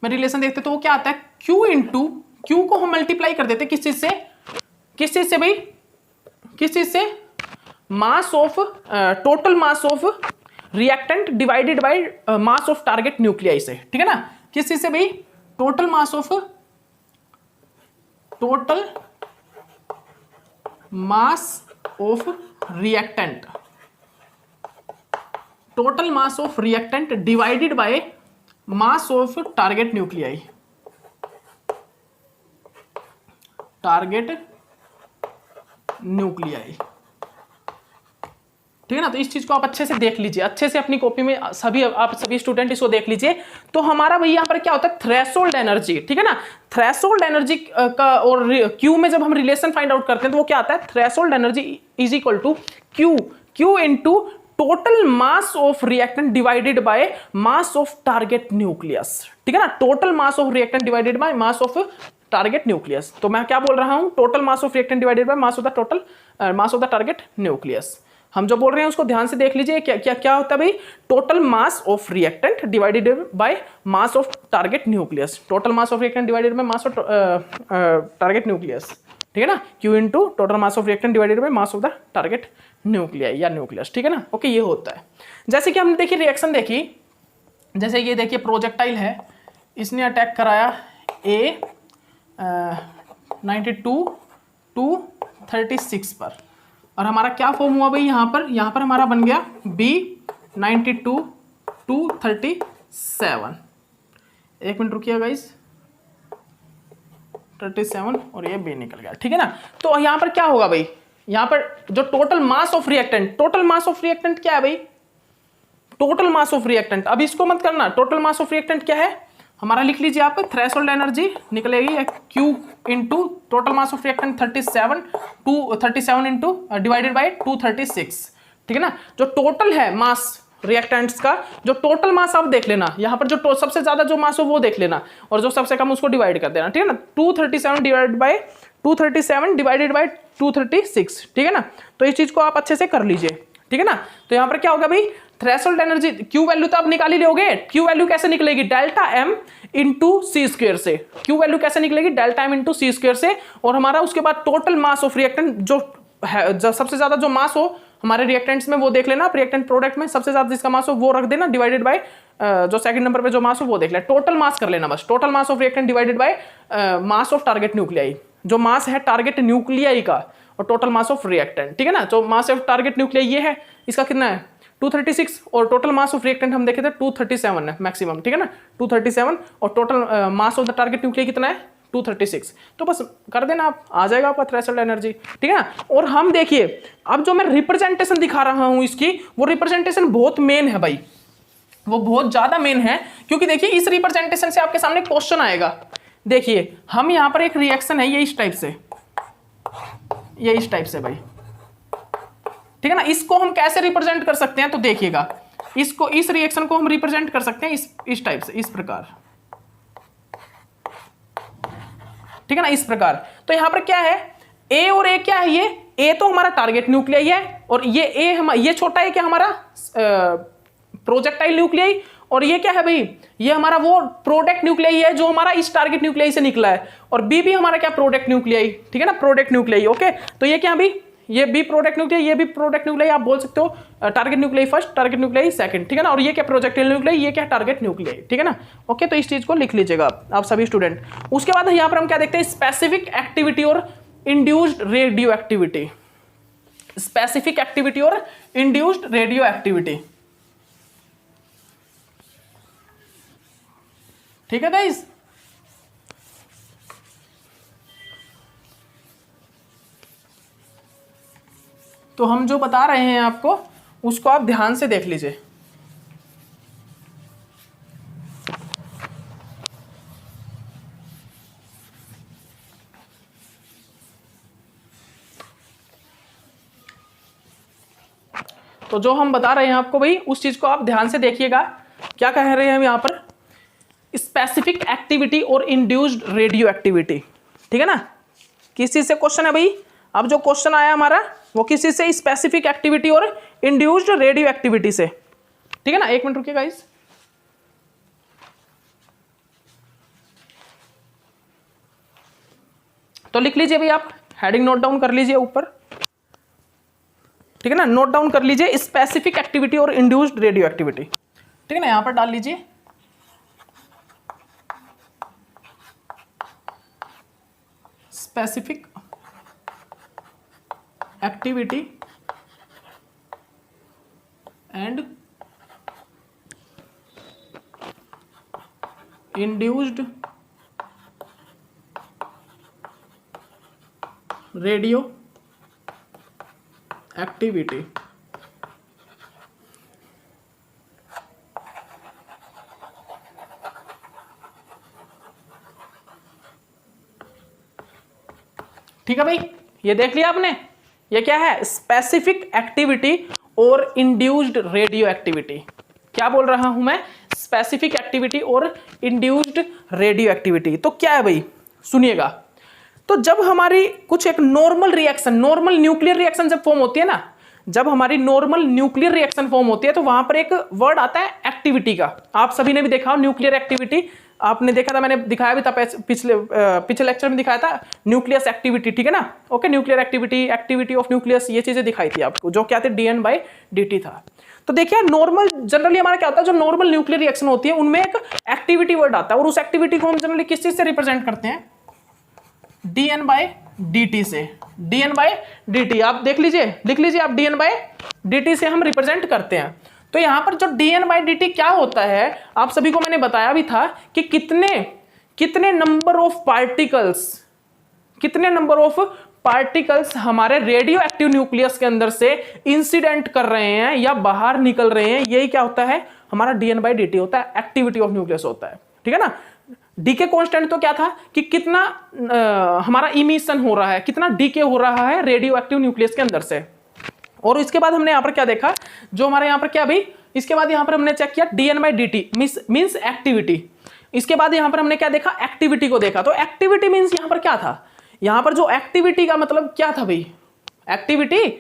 में रिलेशन देखते हैं तो वो क्या आता है, क्यू इंटू, क्यू को हम मल्टीप्लाई कर देते हैं किस चीज से भाई, किस चीज से, mass of, total mass of reactant divided by mass of target nuclei से, ठीक है ना। किस चीज से भाई, total mass of reactant, total mass of reactant divided by mass of target nuclei, ठीक है ना। तो इस चीज को आप अच्छे से देख लीजिए, अच्छे से अपनी कॉपी में आप सभी स्टूडेंट इसको देख लीजिए। तो हमारा भाई यहाँ पर क्या होता है, थ्रेशोल्ड एनर्जी, ठीक है ना। थ्रेशोल्ड एनर्जी का और क्यू में जब हम रिलेशन फाइंड आउट करते हैं तो वो क्या आता है, threshold energy is equal to Q into total mass of reactant divided by mass of target nucleus, ठीक है ना। Total mass of reactant divided by mass of target nucleus. तो मैं क्या बोल रहा हूं, total mass of reactant divided by mass of the target nucleus. हम जो बोल रहे हैं उसको ध्यान से देख लीजिए, क्या होता है भाई, total mass of reactant divided by mass of target nucleus, total mass of reactant divided by mass of target nucleus, ठीक है ना। Q into total mass of reactant divided by mass of the target nuclei या nucleus, ठीक है ना। Okay, ये होता है। जैसे कि हमने देखिए रिएक्शन देखी, जैसे ये देखिए प्रोजेक्टाइल है, इसने अटैक कराया A92 to 36 पर, और हमारा क्या फॉर्म हुआ भाई, यहाँ पर हमारा बन गया B92 to 37। एक मिनट रुकिए गाइस, 37 और ये B निकल गया, ठीक है ना। तो यहाँ पर क्या होगा भाई, यहाँ पर जो टोटल मास ऑफ रिएक्टेंट क्या है भाई, टोटल मास ऑफ रिएक्टेंट, अब इसको मत करना, टोटल मास ऑफ रिएक्टेंट क्या है हमारा, लिख लीजिए आप, थ्रेशोल्ड एनर्जी निकलेगी Q into total mass of reactant 37 into divided by 236, ठीक है ना। जो टोटल है मास रिएक्टेंट्स का, जो टोटल मास आप देख लेना, यहाँ पर जो सबसे ज्यादा जो मास हो वो देख लेना, और जो सबसे कम उसको डिवाइड कर देना, ठीक है ना। 237 डिवाइडेड बाय 236, ठीक है ना। तो इस चीज को आप अच्छे से कर लीजिए, ठीक है ना। तो यहाँ पर क्या होगा भाई, थ्रेशोल्ड एनर्जी, क्यू वैल्यू तो आप निकाल ही लोगे, क्यू वैल्यू कैसे निकलेगी, डेल्टा एम इंटू सी स्क्वायर से, क्यू वैल्यू कैसे निकलेगी, डेल्टा एम इंटू सी स्क्वायर से, और हमारा उसके बाद टोटल मास ऑफ रिएक्टेंट जो है, सबसे ज्यादा जो मास हो हमारे रिएक्टेंट्स में वो देख लेना, रिएक्टेंट प्रोडक्ट में सबसे ज्यादा जिसका मास हो वो रख देना, डिवाइडेड बाय जो सेकंड नंबर पे जो मास हो वो देख लेना, टोटल मास कर लेना बस, total mass of reactant divided by mass of target nuclei, जो मास है टारगेट न्यूक्लियाई का, और टोटल मास ऑफ रिएक्टेंट, ठीक है ना। जो मास ऑफ टारगेट न्यूक्लियाई ये है, इसका कितना है 236, और टोटल मास ऑफ रिएक्टेंट हम देखे थे 237 है मैक्सिमम, ठीक है ना, 237, और total mass of the target nuclei कितना है 236। तो बस कर देना आप, आ जाएगा आपका थ्रेशोल्ड एनर्जी, ठीक है ना। और हम देखिए अब जो मैं रिप्रेजेंटेशन दिखा रहा हूं इसकी, वो रिप्रेजेंटेशन बहुत मेन है भाई, वो बहुत ज्यादा मेन है, क्योंकि देखिए इस रिप्रेजेंटेशन से आपके सामने क्वेश्चन आएगा। देखिए हम यहाँ पर एक रिएक्शन है, ये इस टाइप से भाई, ठीक है ना। इसको हम कैसे रिप्रेजेंट कर सकते हैं, तो देखिएगा, इसको, इस रिएक्शन को हम रिप्रेजेंट कर सकते हैं इस टाइप से, इस प्रकार, ठीक है ना, इस प्रकार। तो यहां पर क्या है, ए और ए क्या है, ये ए तो हमारा टारगेट न्यूक्लियाई है, और ये ए ये छोटा है क्या हमारा प्रोजेक्टाइल न्यूक्लियाई, और ये क्या है भाई, ये हमारा वो प्रोडक्ट न्यूक्लियाई है जो हमारा इस टारगेट न्यूक्लियाई से निकला है, और बी भी हमारा क्या प्रोडक्ट न्यूक्लियाई, ठीक है ना, प्रोडक्ट न्यूक्लियाई। ओके, तो ये क्या भी, ये बी प्रोडक्ट न्यूक्लियाई, ये भी प्रोडक्ट न्यूक्लियाई, आप बोल सकते हो target nuclei first, target nuclei second, ठीक है ना। और ये क्या प्रोजेक्टाइल न्यूक्लियाई, ये क्या टारगेट न्यूक्लियाई, ठीक है ना। ओके, तो इस चीज को लिख लीजिएगा आप सभी स्टूडेंट। उसके बाद यहाँ पर हम क्या देखते हैं, स्पेसिफिक एक्टिविटी और induced radio activity, specific activity और इंड्यूस्ड रेडियो एक्टिविटी, ठीक है गाइस। तो हम जो बता रहे हैं आपको उसको आप ध्यान से देख लीजिए। तो जो हम बता रहे हैं आपको भाई उस चीज को आप ध्यान से देखिएगा। क्या कह रहे हैं हम यहाँ पर, स्पेसिफिक एक्टिविटी और इंड्यूस्ड रेडियो एक्टिविटी, ठीक है ना। किस चीज से क्वेश्चन है भाई, अब जो क्वेश्चन आया हमारा वो किसी से, स्पेसिफिक एक्टिविटी और इंड्यूस्ड रेडियो एक्टिविटी से, ठीक है ना। एक मिनट रुकिए गाइस। तो लिख लीजिए भाई, आप हेडिंग नोट डाउन कर लीजिए ऊपर, ठीक है ना। नोट डाउन कर लीजिए स्पेसिफिक एक्टिविटी और इंड्यूस्ड रेडियो एक्टिविटी, ठीक है ना। यहां पर डाल लीजिए specific activity and induced radio activity. ठीक है भाई, ये देख लिया आपने, ये क्या है, स्पेसिफिक एक्टिविटी और इंड्यूस्ड रेडियो एक्टिविटी। क्या बोल रहा हूं मैं, स्पेसिफिक एक्टिविटी और इंड्यूस्ड रेडियो एक्टिविटी। तो क्या है भाई, सुनिएगा। तो जब हमारी कुछ एक normal reaction, normal nuclear reaction जब फॉर्म होती है ना, जब हमारी नॉर्मल न्यूक्लियर रिएक्शन फॉर्म होती है तो वहां पर एक वर्ड आता है एक्टिविटी का। आप सभी ने भी देखा हो न्यूक्लियर एक्टिविटी, आपने देखा था, मैंने दिखाया भी था पिछले लेक्चर में दिखाया था न्यूक्लियस एक्टिविटी, ठीक है ना। Okay, nuclear activity, activity of nucleus, ये चीजें दिखाई थी आपको, जो क्या थे, dN/dt था। तो देखिए नॉर्मल, जनरली हमारा क्या होता है, जो नॉर्मल न्यूक्लियर रिएक्शन होती है उनमें एक एक्टिविटी वर्ड आता है, और उस एक्टिविटी को हम जनरली किस चीज से रिप्रेजेंट करते हैं, dN/dt से। dN/dt आप देख लीजिए, लिख लीजिए आप, dN/dt से हम रिप्रेजेंट करते हैं। तो यहां पर जो dN/dt क्या होता है, आप सभी को मैंने बताया भी था कि कितने नंबर ऑफ पार्टिकल्स, कितने नंबर ऑफ पार्टिकल्स हमारे रेडियो एक्टिव न्यूक्लियस के अंदर से इंसिडेंट कर रहे हैं या बाहर निकल रहे हैं, यही क्या होता है, हमारा dN/dt होता है, एक्टिविटी ऑफ न्यूक्लियस होता है, ठीक है ना। डीके कांस्टेंट तो क्या था कि कितना हमारा इमिशन हो रहा है, कितना डीके हो रहा है रेडियो एक्टिव न्यूक्लियस के अंदर से। और इसके बाद हमने यहां पर क्या देखा, जो हमारे यहां पर क्या भाई, इसके बाद यहां पर हमने चेक किया dN/dt मींस एक्टिविटी। इसके बाद यहां पर हमने क्या देखा, एक्टिविटी को देखा। तो एक्टिविटी मींस यहां पर क्या था, यहां पर जो एक्टिविटी का मतलब क्या था भाई, एक्टिविटी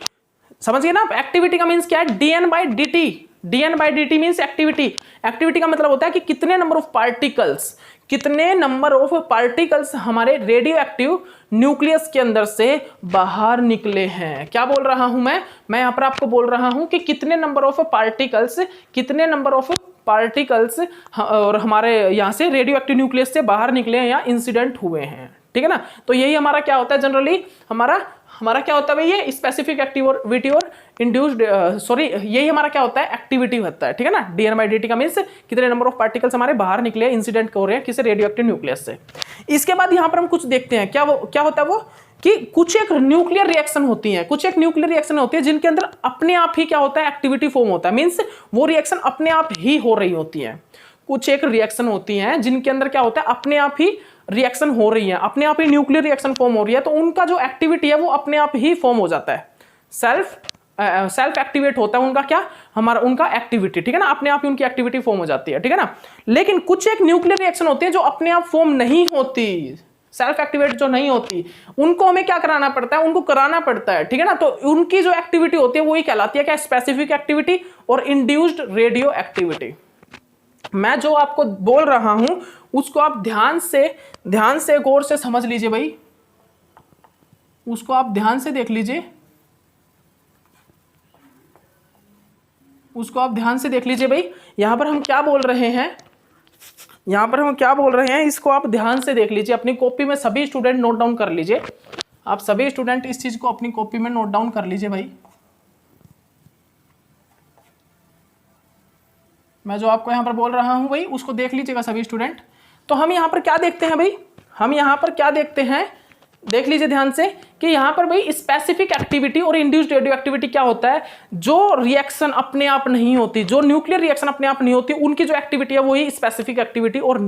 समझिए ना, एक्टिविटी का मींस क्या है, dN/dt। dN/dt means activity. Activity का मतलब होता है कि कितने नंबर ऑफ पार्टिकल्स, कितने नंबर ऑफ पार्टिकल्स हमारे रेडियो एक्टिव न्यूक्लियस के अंदर से बाहर निकले हैं। क्या बोल रहा हूं मैं यहां पर आपको बोल रहा हूं कि कितने नंबर ऑफ पार्टिकल्स, कितने नंबर ऑफ पार्टिकल्स और हमारे यहां से रेडियो एक्टिव न्यूक्लियस से बाहर निकले हैं या इंसिडेंट हुए हैं, ठीक है ना। तो यही हमारा क्या होता है, जनरली हमारा क्या होता है भाई, ये स्पेसिफिक एक्टिविटी और इंड्यूस्ड, यही हमारा क्या होता है, एक्टिविटी होता है, ठीक है ना। dN/dt का मींस कितने नंबर ऑफ पार्टिकल्स हमारे बाहर निकले, इंसिडेंट हो रहे हैं किसी रेडियो एक्टिव न्यूक्लियस से। इसके बाद यहां पर हम कुछ देखते हैं, क्या होता है वो, कि कुछ एक न्यूक्लियर रिएक्शन होती है, कुछ एक न्यूक्लियर रिएक्शन होती है जिनके अंदर अपने आप ही क्या होता है, एक्टिविटी फॉर्म होता है, मींस वो रिएक्शन अपने आप ही हो रही होती है। कुछ एक रिएक्शन होती हैं जिनके अंदर क्या होता है, अपने आप ही रिएक्शन हो रही है, अपने आप ही न्यूक्लियर रिएक्शन फॉर्म हो रही है, तो उनका जो एक्टिविटी है वो अपने आप ही फॉर्म हो जाता है, सेल्फ एक्टिवेट होता है उनका, क्या हमारा उनका एक्टिविटी, ठीक है ना, अपने आप ही उनकी एक्टिविटी फॉर्म हो जाती है, ठीक है ना। लेकिन कुछ एक न्यूक्लियर रिएक्शन होती है जो अपने आप फॉर्म नहीं होती, सेल्फ एक्टिवेट जो नहीं होती, उनको हमें क्या कराना पड़ता है, उनको कराना पड़ता है, ठीक है ना। तो उनकी जो एक्टिविटी होती है वही कहलाती है क्या, स्पेसिफिक एक्टिविटी और इंड्यूस्ड रेडियो एक्टिविटी। मैं जो आपको बोल रहा हूं उसको आप ध्यान से गौर से समझ लीजिए भाई, उसको आप ध्यान से देख लीजिए, उसको आप ध्यान से देख लीजिए भाई। यहां पर हम क्या बोल रहे हैं, यहां पर हम क्या बोल रहे हैं, इसको आप ध्यान से देख लीजिए। अपनी कॉपी में सभी स्टूडेंट नोट डाउन कर लीजिए, आप सभी स्टूडेंट इस चीज को अपनी कॉपी में नोट डाउन कर लीजिए भाई। मैं जो आपको यहां पर बोल रहा हूं भाई उसको देख लीजिएगा सभी स्टूडेंट। तो हम यहां पर क्या देखते हैं भाई, हम यहां पर क्या देखते हैं देख लीजिए ध्यान से कि यहां पर भाई स्पेसिफिक एक्टिविटी और इंड्यूस्ड रेडियो एक्टिविटी क्या होता है, जो रिएक्शन अपने आप नहीं होती, जो न्यूक्लियर रिएक्शन अपने आप नहीं होती, उनकी जो एक्टिविटी है वही स्पेसिफिक एक्टिविटी और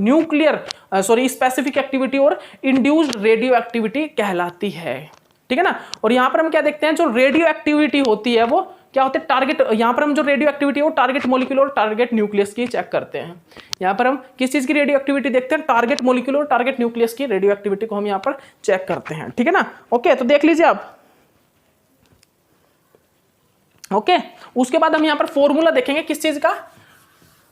स्पेसिफिक एक्टिविटी और इंड्यूस्ड रेडियो एक्टिविटी कहलाती है। ठीक है ना। और यहां पर हम क्या देखते हैं, जो रेडियो एक्टिविटी होती है वो क्या होते हैं, टारगेट, यहां पर हम जो रेडियो एक्टिविटी है वो टारगेट मॉलिक्यूल और टारगेट न्यूक्लियस की चेक करते हैं। यहां पर हम किस चीज की रेडियो एक्टिविटी देखते हैं, टारगेट मॉलिक्यूल और टारगेट न्यूक्लियस की रेडियो एक्टिविटी को हम यहां पर चेक करते हैं। ठीक है ना। ओके, तो देख लीजिए आप। ओके, उसके बाद हम यहां पर फॉर्मूला देखेंगे किस चीज का,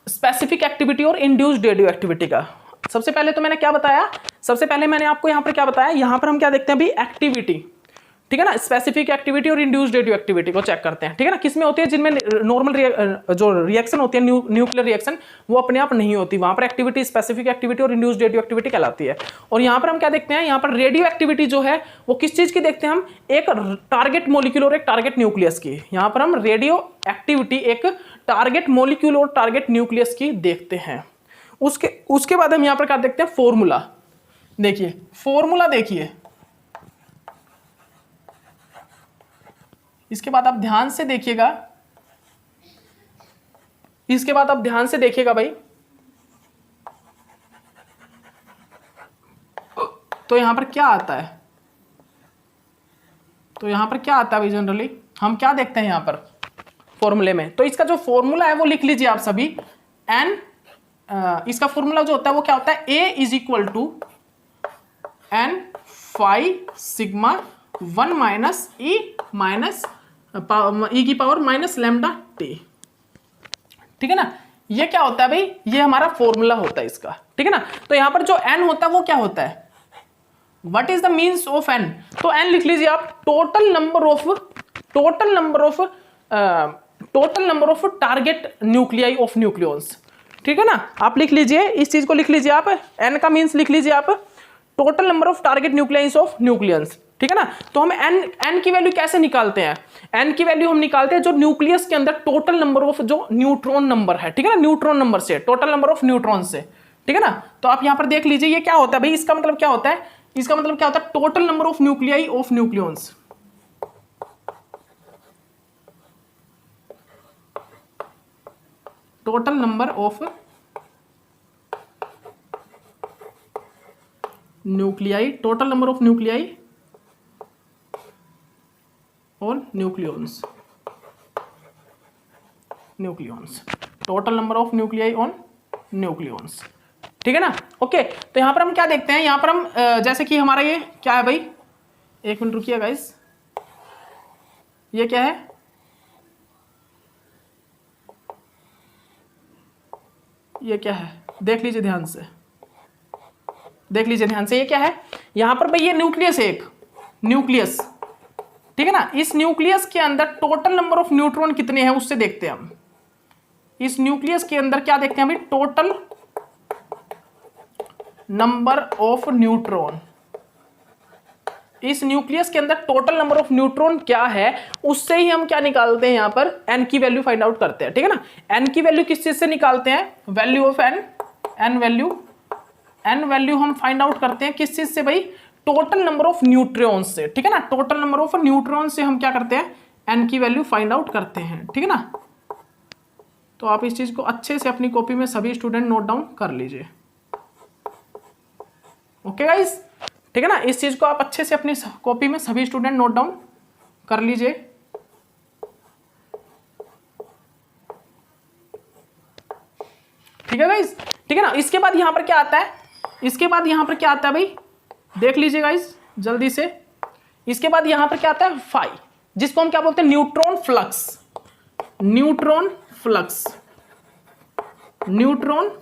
स्पेसिफिक एक्टिविटी और इंड्यूस्ड रेडियो एक्टिविटी का। सबसे पहले तो मैंने क्या बताया, सबसे पहले मैंने आपको यहां पर क्या बताया, यहां पर हम क्या देखते हैं अभी, एक्टिविटी। ठीक है ना, स्पेसिफिक एक्टिविटी और इंड्यूस्ड रेडियो एक्टिविटी को चेक करते हैं। ठीक है ना, किसमें होती है, जिनमें नॉर्मल जो रिएक्शन होती है न्यूक्लियर रिएक्शन वो अपने आप नहीं होती, वहां पर एक्टिविटी स्पेसिफिक एक्टिविटी और इंड्यूस्ड रेडियो एक्टिविटी कहलाती है। और यहां पर हम क्या देखते हैं, यहां पर रेडियो एक्टिविटी जो है वो किस चीज की देखते हैं हम, एक टारगेट मॉलिक्यूल और एक टारगेट न्यूक्लियस की। यहां पर हम रेडियो एक्टिविटी एक टारगेट मॉलिक्यूल और टारगेट न्यूक्लियस की देखते हैं। उसके बाद हम यहां पर क्या देखते हैं, फॉर्मूला। देखिए फॉर्मूला, देखिए इसके बाद आप ध्यान से देखिएगा, इसके बाद आप ध्यान से देखिएगा भाई, तो यहां पर क्या आता है, तो यहां पर क्या आता है भाई, जनरली हम क्या देखते हैं यहां पर फॉर्मूले में, तो इसका जो फॉर्मूला है वो लिख लीजिए आप सभी। एन, इसका फॉर्मूला जो होता है वो क्या होता है, A is equal to N phi sigma 1 minus e minus e की पावर माइनस लैम्डा टी। ठीक है ना, ये क्या होता है भाई, ये हमारा फॉर्मूला होता है इसका। ठीक है ना, तो यहां पर जो n होता है वो क्या होता है, what is the means of n, तो n लिख लीजिए आप, total number of target nuclei of nucleons. ठीक है ना, आप लिख लीजिए, इस चीज को लिख लीजिए आप, n का मीन्स लिख लीजिए आप, total number of target nuclei of nucleons. ठीक है ना, तो हम n की वैल्यू कैसे निकालते हैं, n की वैल्यू हम निकालते हैं जो न्यूक्लियस के अंदर टोटल नंबर ऑफ जो न्यूट्रॉन नंबर है। ठीक है ना, न्यूट्रॉन नंबर से, टोटल नंबर ऑफ न्यूट्रॉन से। ठीक है ना, तो आप यहां पर देख लीजिए ये क्या होता है भाई, इसका मतलब क्या होता है, इसका मतलब क्या होता है, total number of nuclei of nucleons. Total number of nuclei, total number of nuclei और nucleons, total number of nuclei on nucleons. ठीक है ना। ओके, तो यहां पर हम क्या देखते हैं, यहां पर हम जैसे कि हमारा ये क्या है भाई, एक मिनट रुकिए गाइस, ये क्या है, ये क्या है, देख लीजिए ध्यान से, देख लीजिए ध्यान से, ये क्या है, यहां पर भाई ये न्यूक्लियस है, एक न्यूक्लियस। ठीक है ना, इस न्यूक्लियस के अंदर टोटल नंबर ऑफ न्यूट्रॉन कितने हैं उससे देखते हैं हम। इस न्यूक्लियस के अंदर क्या देखते हैं भाई, टोटल नंबर ऑफ न्यूट्रॉन। इस न्यूक्लियस के अंदर टोटल नंबर ऑफ न्यूट्रॉन क्या है उससे ही हम क्या निकालते हैं, यहां पर n की वैल्यू फाइंड आउट करते हैं। ठीक है ना, n की वैल्यू किस चीज से निकालते हैं, वैल्यू ऑफ n वैल्यू हम फाइंड आउट करते हैं किस चीज से भाई, टोटल नंबर ऑफ न्यूट्रॉन से। ठीक है ना, टोटल नंबर ऑफ न्यूट्रॉन से हम क्या करते हैं, n की वैल्यू फाइंड आउट करते हैं। ठीक है ना, तो आप इस चीज को अच्छे से अपनी कॉपी में सभी स्टूडेंट नोट डाउन कर लीजिए। ओके गाइस, ठीक है ना, इस चीज को आप अच्छे से अपनी कॉपी में सभी स्टूडेंट नोट डाउन कर लीजिए। ठीक है गाइस, ठीक है ना, इसके बाद यहां पर क्या आता है, इसके बाद यहां पर क्या आता है भाई, देख लीजिए गाइस जल्दी से, इसके बाद यहां पर क्या आता है, फाई, जिसको हम क्या बोलते हैं, न्यूट्रॉन फ्लक्स। न्यूट्रॉन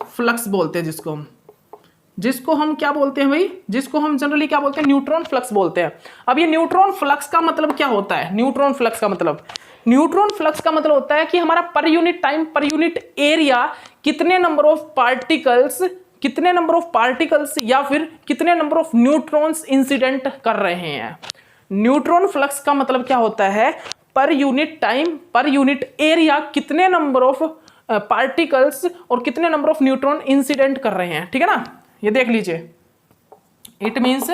फ्लक्स बोलते हैं जिसको हम क्या बोलते हैं भाई, जिसको हम जनरली क्या बोलते हैं, न्यूट्रॉन फ्लक्स बोलते हैं। अब ये न्यूट्रॉन फ्लक्स का मतलब क्या होता है, न्यूट्रॉन फ्लक्स का मतलब होता है कि हमारा per unit time, per unit area कितने नंबर ऑफ पार्टिकल्स या फिर कितने नंबर ऑफ न्यूट्रॉन्स इंसिडेंट कर रहे हैं। न्यूट्रॉन फ्लक्स का मतलब क्या होता है, per unit time, per unit area कितने नंबर ऑफ पार्टिकल्स और कितने नंबर ऑफ न्यूट्रॉन इंसिडेंट कर रहे हैं। ठीक है ना, ये देख लीजिए, it means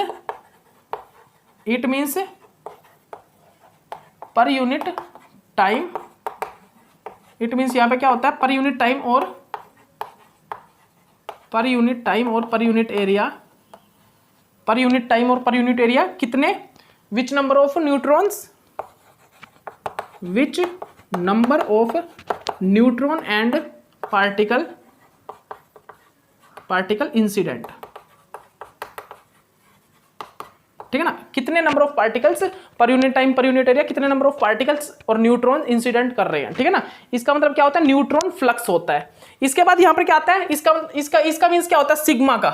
it means per unit time, it means यहाँ पे क्या होता है पर यूनिट टाइम और पर यूनिट टाइम और per unit area, per unit time और पर यूनिट एरिया कितने, which number of neutrons, which number of neutron and particle incident, ठीक है ना, कितने number of particles per unit time per unit area, कितने number of particles और neutron incident कर रहे हैं, ठीक है ना। इसका मतलब क्या होता है न्यूट्रॉन फ्लक्स होता है। इसके बाद यहां पर क्या आता है, इसका मींस क्या होता है सिग्मा का,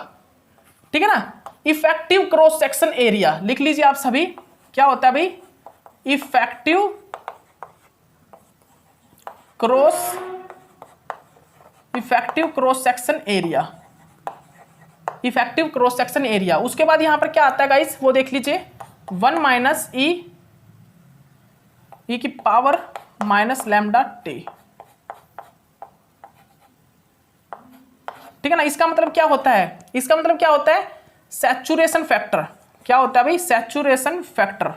ठीक है ना। इफेक्टिव क्रॉस सेक्शन एरिया लिख लीजिए आप सभी, क्या होता है भाई effective cross section area, effective cross section area. उसके बाद यहां पर क्या आता है गाइस वो देख लीजिए 1 माइनस ई की पावर माइनस लैम्डा टी, ठीक है ना। इसका मतलब क्या होता है, इसका मतलब क्या होता है सैचुरेशन फैक्टर, क्या होता है भाई सैचुरेशन फैक्टर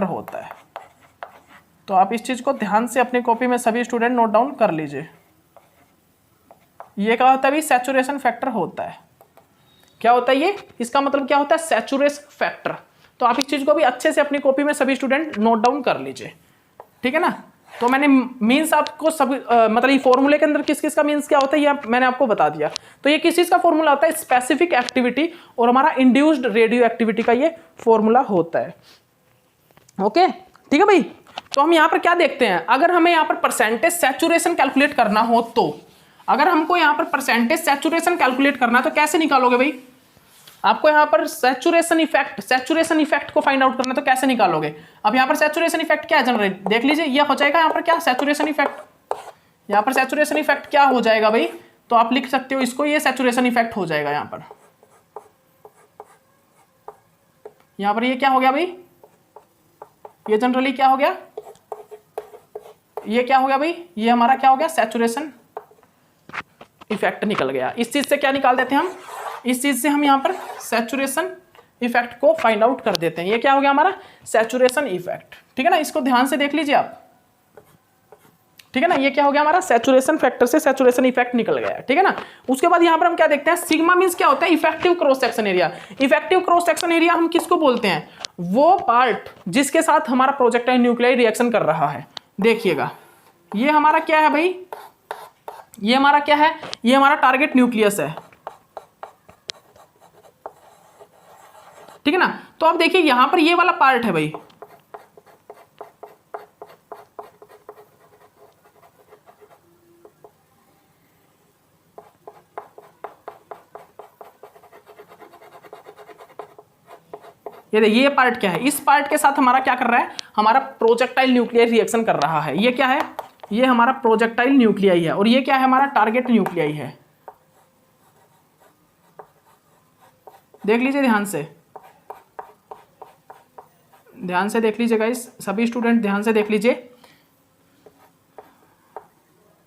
होता है। तो आप इस चीज को ध्यान से अपनी कॉपी में सभी स्टूडेंट नोट डाउन कर लीजिए। ये क्या होता है भाई सैचुरेशन फैक्टर होता है, क्या होता है ये, इसका मतलब क्या होता है सैचुरेशन फैक्टर। तो आप इस चीज को भी अच्छे से अपनी कॉपी में सभी स्टूडेंट नोट डाउन कर लीजिए, ठीक है ना। तो मैंने मींस आपको सब मतलब ये फॉर्मूले के अंदर किस किस का मींस क्या होता है ये मैंने आपको बता दिया। तो ये किस चीज का फॉर्मूला होता है स्पेसिफिक एक्टिविटी और हमारा इंड्यूस्ड रेडियो एक्टिविटी का ये फॉर्मूला होता है। ओके ठीक है भाई। तो हम यहाँ पर क्या देखते हैं, अगर हमें यहाँ पर परसेंटेज सैचुरेशन कैलकुलेट करना हो, तो अगर हमको यहाँ पर परसेंटेज सैचुरेशन कैलकुलेट करना है तो कैसे निकालोगे भाई, आपको यहाँ पर सैचुरेशन इफेक्ट को फाइंड आउट करना है तो कैसे निकालोगे। अब यहाँ पर सैचुरेशन इफेक्ट क्या है जनरली देख लीजिए, ये हो जाएगा यहाँ पर क्या सैचुरेशन इफेक्ट, यहाँ पर सैचुरेशन इफेक्ट क्या हो जाएगा भाई, तो आप लिख सकते हो इसको, ये सैचुरेशन इफेक्ट हो जाएगा यहाँ पर ये क्या हो गया भाई, ये जनरली क्या हो गया, ये क्या हो गया भाई, ये हमारा क्या हो गया सैचुरेशन इफेक्ट निकल गया। इस चीज से क्या निकाल देते हैं हम, इस चीज से हम यहाँ पर सैचुरेशन इफेक्ट को फाइंड आउट कर देते हैं। ये क्या हो गया हमारा सैचुरेशन इफेक्ट, ठीक है ना। इसको ध्यान से देख लीजिए आप, ठीक है ना। ये क्या हो गया हमारा सैचुरेशन फैक्टर से सैचुरेशन इफेक्ट निकल गया, ठीक है ना। उसके बाद यहाँ पर हम क्या देखते हैं, सिग्मा मींस क्या होता है effective cross section area. Effective cross section area हम किसको बोलते हैं, वो पार्ट जिसके साथ हमारा प्रोजेक्टाइल न्यूक्लियाई रिएक्शन कर रहा है। देखिएगा ये हमारा क्या है भाई, ये हमारा क्या है, ये हमारा टारगेट न्यूक्लियस है, ठीक है ना। तो अब देखिए यहां पर ये वाला पार्ट है भाई, ये देखिए ये पार्ट क्या है, इस पार्ट के साथ हमारा क्या कर रहा है, हमारा प्रोजेक्टाइल न्यूक्लियाई रिएक्शन कर रहा है। ये क्या है, ये हमारा प्रोजेक्टाइल न्यूक्लियाई है और ये क्या है हमारा टारगेट न्यूक्लियाई है। देख लीजिए ध्यान से देख लीजिए गाइस, सभी स्टूडेंट ध्यान से देख लीजिए,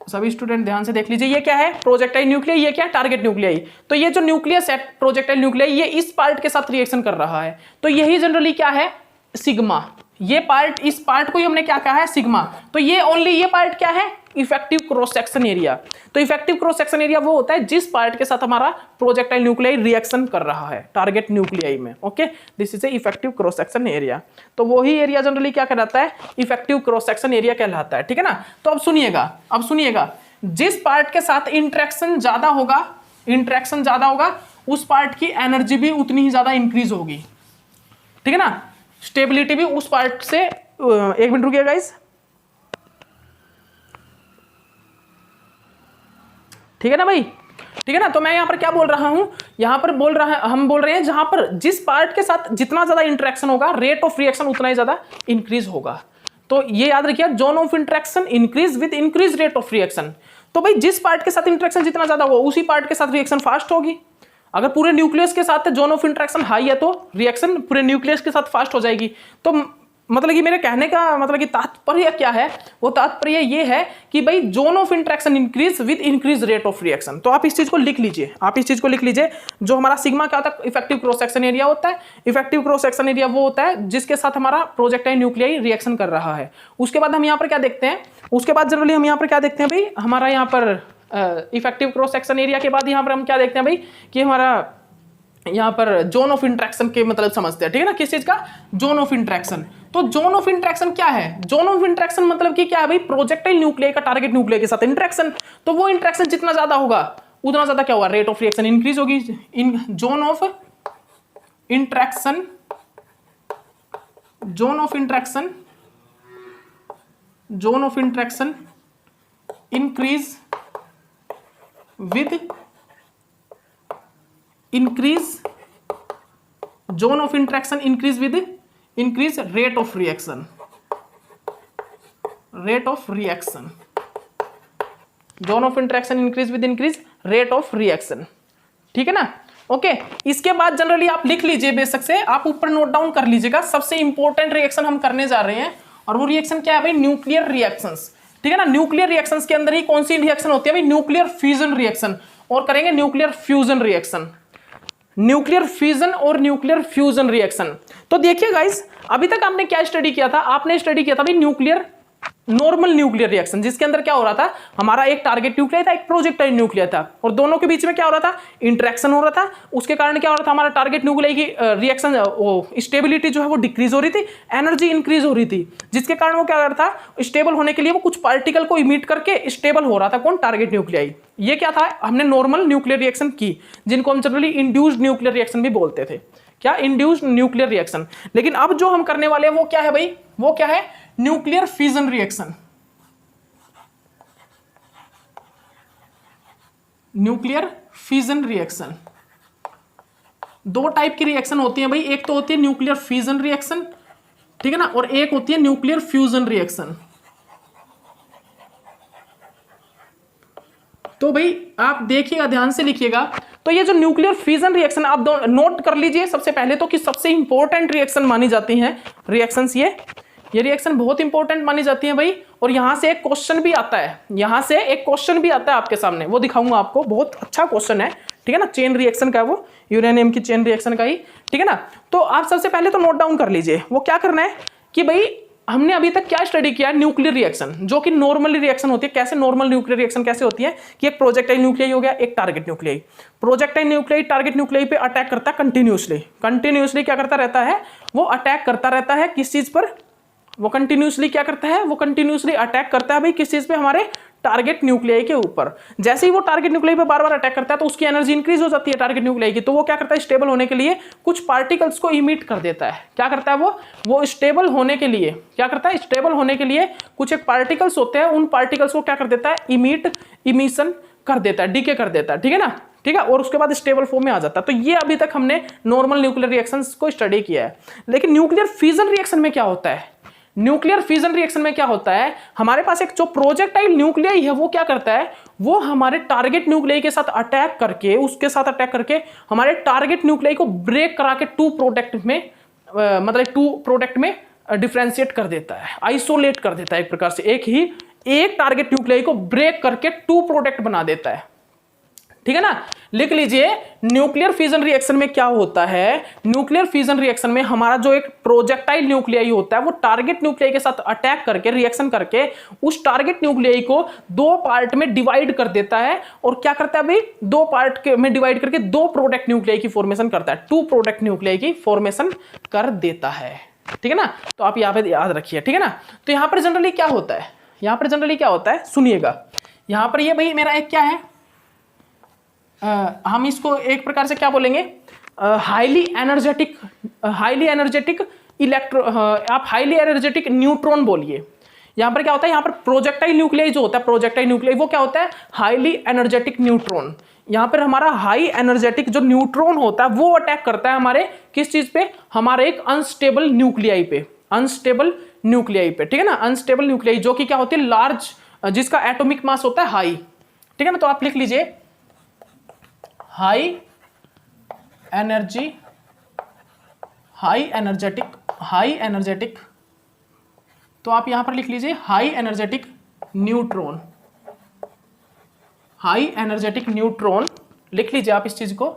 सभी स्टूडेंट ध्यान से देख लीजिए। ये क्या है प्रोजेक्टाइल न्यूक्लियाई, ये क्या है टारगेट न्यूक्लियाई। तो ये जो न्यूक्लियस है प्रोजेक्टाइल न्यूक्लियाई, ये इस पार्ट के साथ रिएक्शन कर रहा है, तो यही जनरली क्या है सिग्मा। ये पार्ट, इस पार्ट को ही हमने क्या कहा है सिग्मा। तो ये ओनली ये पार्ट क्या है इफेक्टिव क्रॉस सेक्शन एरिया। तो इफेक्टिव क्रॉस सेक्शन एरिया वो होता है जिस पार्ट के साथ हमारा प्रोजेक्टाइल न्यूक्लियाई रिएक्शन कर रहा है टारगेट न्यूक्लियाई में। Okay this is a effective cross section area. तो वही एरिया जनरली क्या कहलाता है इफेक्टिव क्रॉस सेक्शन एरिया कहलाता है, ठीक है ना। तो अब सुनिएगा, जिस पार्ट के साथ इंटरेक्शन ज्यादा होगा उस पार्ट की एनर्जी भी उतनी ही ज्यादा इंक्रीज होगी, ठीक है ना। स्टेबिलिटी भी उस पार्ट से, एक मिनट रुकिए गाइस, ठीक है ना भाई, ठीक है ना। तो मैं यहां पर क्या बोल रहा हूं, हम बोल रहे हैं जहां पर जिस पार्ट के साथ जितना ज्यादा इंटरेक्शन होगा रेट ऑफ रिएक्शन उतना ही ज्यादा इंक्रीज होगा। तो ये याद रखिए zone of interaction increase with increase rate of reaction. तो भाई जिस पार्ट के साथ इंटरेक्शन जितना ज्यादा होगा उसी पार्ट के साथ रिएक्शन फास्ट होगी। अगर पूरे न्यूक्लियस के साथ जोन ऑफ इंटरेक्शन हाई है तो रिएक्शन पूरे न्यूक्लियस के साथ फास्ट हो जाएगी। तो मतलब कि मेरे कहने का मतलब कि तात्पर्य क्या है, वो तात्पर्य ये है कि भाई zone of interaction increase with increase rate of reaction. तो आप इस चीज को लिख लीजिए, आप इस चीज को लिख लीजिए। जो हमारा सिग्मा क्या होता है, इफेक्टिव क्रॉस सेक्शन एरिया होता है। इफेक्टिव क्रॉस सेक्शन एरिया वो होता है जिसके साथ हमारा प्रोजेक्टाइल न्यूक्लियाई रिएक्शन कर रहा है। उसके बाद हम यहाँ पर क्या देखते हैं, उसके बाद जनरली हम यहाँ पर क्या देखते हैं भाई, हमारा यहाँ पर इफेक्टिव क्रॉस सेक्शन एरिया के बाद यहाँ पर हम क्या देखते हैं भाई कि हमारा यहाँ पर जोन ऑफ इंटरेक्शन के मतलब समझते हैं, ठीक है ना, किस चीज का, जोन ऑफ इंटरेक्शन। तो जोन ऑफ इंटरेक्शन क्या है, जोन ऑफ इंटरेक्शन मतलब कि क्या है भाई, प्रोजेक्टाइल न्यूक्लियाई का टारगेट न्यूक्लियाई के साथ इंटरेक्शन। तो वो इंटरेक्शन जितना ज्यादा होगा उतना ज्यादा क्या होगा, रेट ऑफ रिएक्शन इंक्रीज होगी। In zone of interaction, zone of interaction, zone of interaction increase with increase, zone of interaction increase with increase rate of reaction, rate of reaction, zone of interaction increase with increase rate of reaction, ठीक है ना। Okay, इसके बाद generally आप लिख लीजिए, बेशक से आप ऊपर नोट डाउन कर लीजिएगा। सबसे इंपॉर्टेंट रिएक्शन हम करने जा रहे हैं और वो रिएक्शन क्या है भाई, न्यूक्लियर रिएक्शंस, ठीक है ना। न्यूक्लियर रिएक्शंस के अंदर ही कौन सी रिएक्शन होती है भाई, न्यूक्लियर फ्यूजन रिएक्शन, और करेंगे nuclear fusion reaction, nuclear fission और न्यूक्लियर फ्यूजन रिएक्शन। तो देखिए गाइस, अभी तक आपने क्या स्टडी किया था, आपने स्टडी किया था भाई न्यूक्लियर, नॉर्मल न्यूक्लियर रिएक्शन, जिसके अंदर क्या हो रहा था, हमारा एक टारगेट न्यूक्लियाई था, एक प्रोजेक्टाइल न्यूक्लियाई था, और दोनों के बीच में क्या हो रहा था, इंटरेक्शन हो रहा था। उसके कारण क्या हो रहा था, हमारा टारगेट न्यूक्लियाई की रिएक्शन, स्टेबिलिटी जो है वो डिक्रीज हो रही थी, एनर्जी इंक्रीज हो रही थी, जिसके कारण वो क्या कर रहा था, स्टेबल होने के लिए वो कुछ पार्टिकल को इमिट करके स्टेबल हो रहा था, कौन, टारगेट न्यूक्लियाई। ये क्या था, हमने नॉर्मल न्यूक्लियर रिएक्शन की, जिनको हम जनरली इंड्यूस्ड न्यूक्लियर रिएक्शन भी बोलते थे। क्या, इंड्यूस्ड न्यूक्लियर रिएक्शन। लेकिन अब जो हम करने वाले हैं वो क्या है भाई, वो क्या है, nuclear fission reaction, nuclear fission reaction. दो टाइप की रिएक्शन होती है भाई, एक तो होती है न्यूक्लियर फिजन रिएक्शन, ठीक है ना, और एक होती है न्यूक्लियर फ्यूजन रिएक्शन। तो भाई आप देखिएगा, ध्यान से लिखिएगा। तो ये जो न्यूक्लियर फिजन रिएक्शन, आप दो नोट कर लीजिए सबसे पहले तो कि सबसे इंपॉर्टेंट रिएक्शन मानी जाती हैं रिएक्शंस, ये रिएक्शन बहुत इंपॉर्टेंट मानी जाती है भाई। और यहां से एक क्वेश्चन भी आता है, यहां से एक क्वेश्चन भी आता है आपके सामने, वो दिखाऊंगा आपको, बहुत अच्छा क्वेश्चन है, ठीक है ना, चेन रिएक्शन का, वो यूरेनियम की चेन रिएक्शन का ही, ठीक है ना। तो आप सबसे पहले तो नोट डाउन कर लीजिए, वो क्या करना है कि भाई हमने अभी तक क्या स्टडी किया, न्यूक्लियर रिएक्शन, जो कि नॉर्मली रिएक्शन होती है। कैसे नॉर्मल न्यूक्लियर रिएक्शन कैसे होती है कि एक प्रोजेक्टाइल न्यूक्लियाई हो गया, एक target nuclei. Projectile nuclei target nuclei पे अटैक करता है कंटिन्यूसली, कंटिन्यूसली क्या करता रहता है, वो अटैक करता रहता है, किस चीज पर, वो कंटिन्यूसली क्या करता है, वो कंटिन्यूसली अटैक करता है भाई, किस चीज पे, हमारे टारगेट न्यूक्लियाई के ऊपर। जैसे ही वो टारगेट न्यूक्लियाई पे बार बार अटैक करता है तो उसकी एनर्जी इंक्रीज हो जाती है टारगेट न्यूक्लियाई की। तो वो क्या करता है, स्टेबल होने के लिए कुछ पार्टिकल्स को इमिट कर देता है। क्या करता है वो स्टेबल होने के लिए क्या करता है, स्टेबल होने के लिए कुछ एक पार्टिकल्स होते हैं, उन पार्टिकल्स को क्या कर देता है, इमिशन कर देता है, डीके कर देता है, ठीक है ना, ठीक है, और उसके बाद स्टेबल फॉर्म में आ जाता है। तो ये अभी तक हमने नॉर्मल न्यूक्लियर रिएक्शंस को स्टडी किया है। लेकिन न्यूक्लियर फिजन रिएक्शन में क्या होता है, न्यूक्लियर फिजन रिएक्शन में क्या होता है, हमारे पास एक जो प्रोजेक्टाइल न्यूक्लियाई है वो क्या करता है, वो हमारे टारगेट न्यूक्लियाई के साथ अटैक करके, उसके साथ अटैक करके हमारे टारगेट न्यूक्लियाई को ब्रेक करा के टू प्रोडक्ट में डिफरेंशिएट कर देता है, आइसोलेट कर देता है, एक प्रकार से एक टारगेट न्यूक्लियाई को ब्रेक करके टू प्रोडक्ट बना देता है, ठीक है ना। लिख लीजिए, न्यूक्लियर फिजन रिएक्शन में क्या होता है, न्यूक्लियर फिजन रिएक्शन में हमारा जो एक प्रोजेक्टाइल न्यूक्लियाई होता है वो टारगेट न्यूक्लियाई के साथ अटैक करके, रिएक्शन करके उस टारगेट न्यूक्लियाई को दो पार्ट में डिवाइड कर देता है। और क्या करता है भाई, दो पार्ट में डिवाइड करके दो प्रोडक्ट न्यूक्लियाई की फॉर्मेशन करता है, टू प्रोडक्ट न्यूक्लियाई की फॉर्मेशन कर देता है, ठीक है ना। तो आप यहां पे याद रखिए, ठीक है ना। तो यहां पर जनरली क्या होता है, यहां पर जनरली क्या होता है, सुनिएगा। यहां पर ये भाई मेरा एक क्या है, हम इसको एक प्रकार से क्या बोलेंगे, हाईली एनर्जेटिक इलेक्ट्रो, आप हाईली एनर्जेटिक न्यूट्रॉन बोलिए। यहां पर क्या होता है, यहां पर प्रोजेक्टाइल न्यूक्लियाई जो होता है, प्रोजेक्टाइल न्यूक्लियाई वो क्या होता है, हाईली एनर्जेटिक न्यूट्रॉन। यहां पर हमारा हाई एनर्जेटिक जो न्यूट्रॉन होता है वो अटैक करता है हमारे किस चीज पे, हमारे एक अनस्टेबल न्यूक्लियाई पे, अनस्टेबल न्यूक्लियाई पे, ठीक है ना, अनस्टेबल न्यूक्लियाई जो कि क्या होती है, लार्ज, जिसका एटॉमिक मास होता है हाई, ठीक है ना। तो आप लिख लीजिए, हाई एनर्जेटिक तो आप यहां पर लिख लीजिए high energetic neutron, high energetic neutron लिख लीजिए आप इस चीज को।